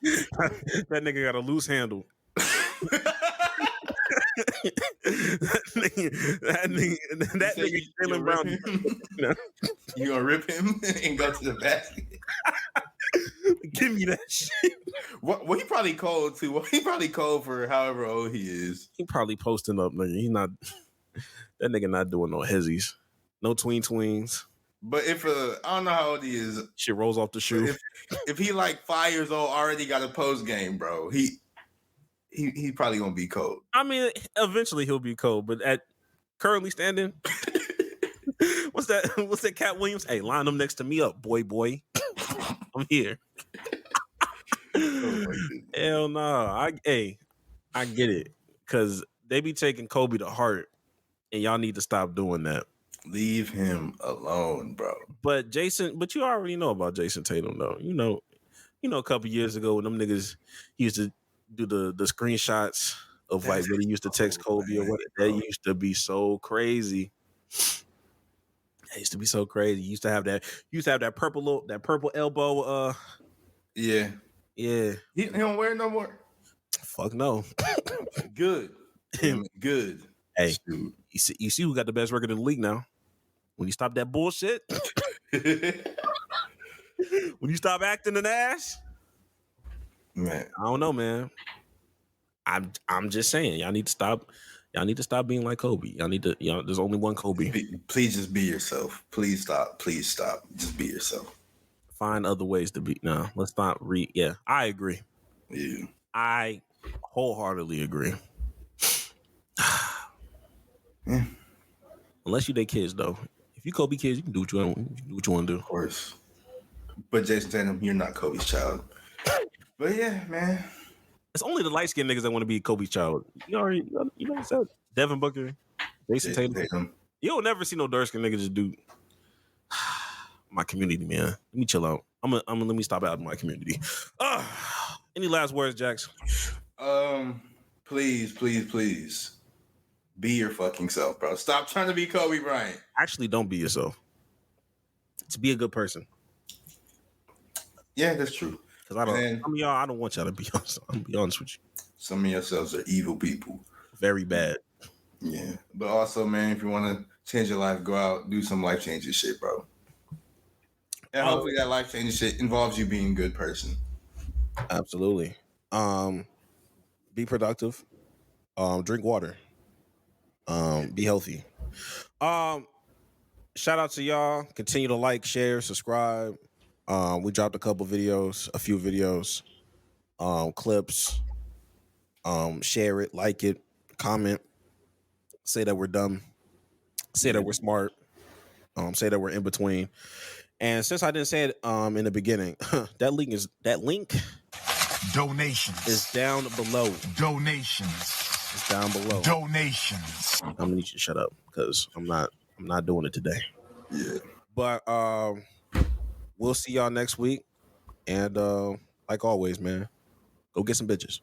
That nigga got a loose handle. that nigga Jaylen Brown. You gonna rip him and go to the basket? Give me that shit. Well, he probably cold too. Well, he probably cold for however old he is. He probably posting up, nigga. He not. That nigga not doing no hezzies, no tweens. But if I don't know how old he is, shit rolls off the shoe. If he like 5 years old, already got a post game, bro. He probably gonna be cold. I mean, eventually he'll be cold, but at currently standing, what's that? Cat Williams? Hey, line them next to me up, boy. I'm here. Hell no. I get it. Cause they be taking Kobe to heart and y'all need to stop doing that. Leave him alone, bro. But you already know about Jason Tatum though. You know a couple years ago when them niggas used to do the screenshots of like when he used to text Kobe or what. That used to be so crazy. It used to be so crazy. You used to have that purple elbow. Yeah. He don't wear it no more. Fuck no. Good. Good. Hey, dude. You see who got the best record in the league now? When you stop that bullshit, when you stop acting an ass, man. I don't know, man. I'm just saying, y'all need to stop. Y'all need to stop being like Kobe. There's only one Kobe. Please just be yourself. Please stop. Just be yourself. Find other ways to be. No, let's not Yeah, I agree. Yeah. I wholeheartedly agree. Yeah. Unless you date kids, though. If you Kobe kids, you can do what you want to do. Of course. But Jason Tatum, you're not Kobe's child. But yeah, man. It's only the light skinned niggas that want to be Kobe's child. You know what I said? Devin Booker, Jason Tatum. You'll never see no dark skinned niggas just do my community, man. Let me chill out. I'm gonna let me stop out of my community. Any last words, Jax? Please. Be your fucking self, bro. Stop trying to be Kobe Bryant. Actually, don't be yourself. To be a good person. Yeah, that's true. Because some of y'all, I don't want y'all to be honest. I'm gonna be honest with you. Some of yourselves are evil people. Very bad. Yeah. But also, man, if you want to change your life, go out, do some life changing shit, bro. And hopefully that life changing shit involves you being a good person. Absolutely. Be productive. Drink water. Be healthy. Shout out to y'all. Continue to like, share, subscribe. We dropped a few videos, clips. Share it, like it, comment, say that we're dumb, say that we're smart, say that we're in between. And since I didn't say it in the beginning, that link Donations is down below. Donations. It's down below. Donations. I'm gonna need you to shut up because I'm not doing it today. Yeah. But we'll see y'all next week. And like always, man, go get some bitches.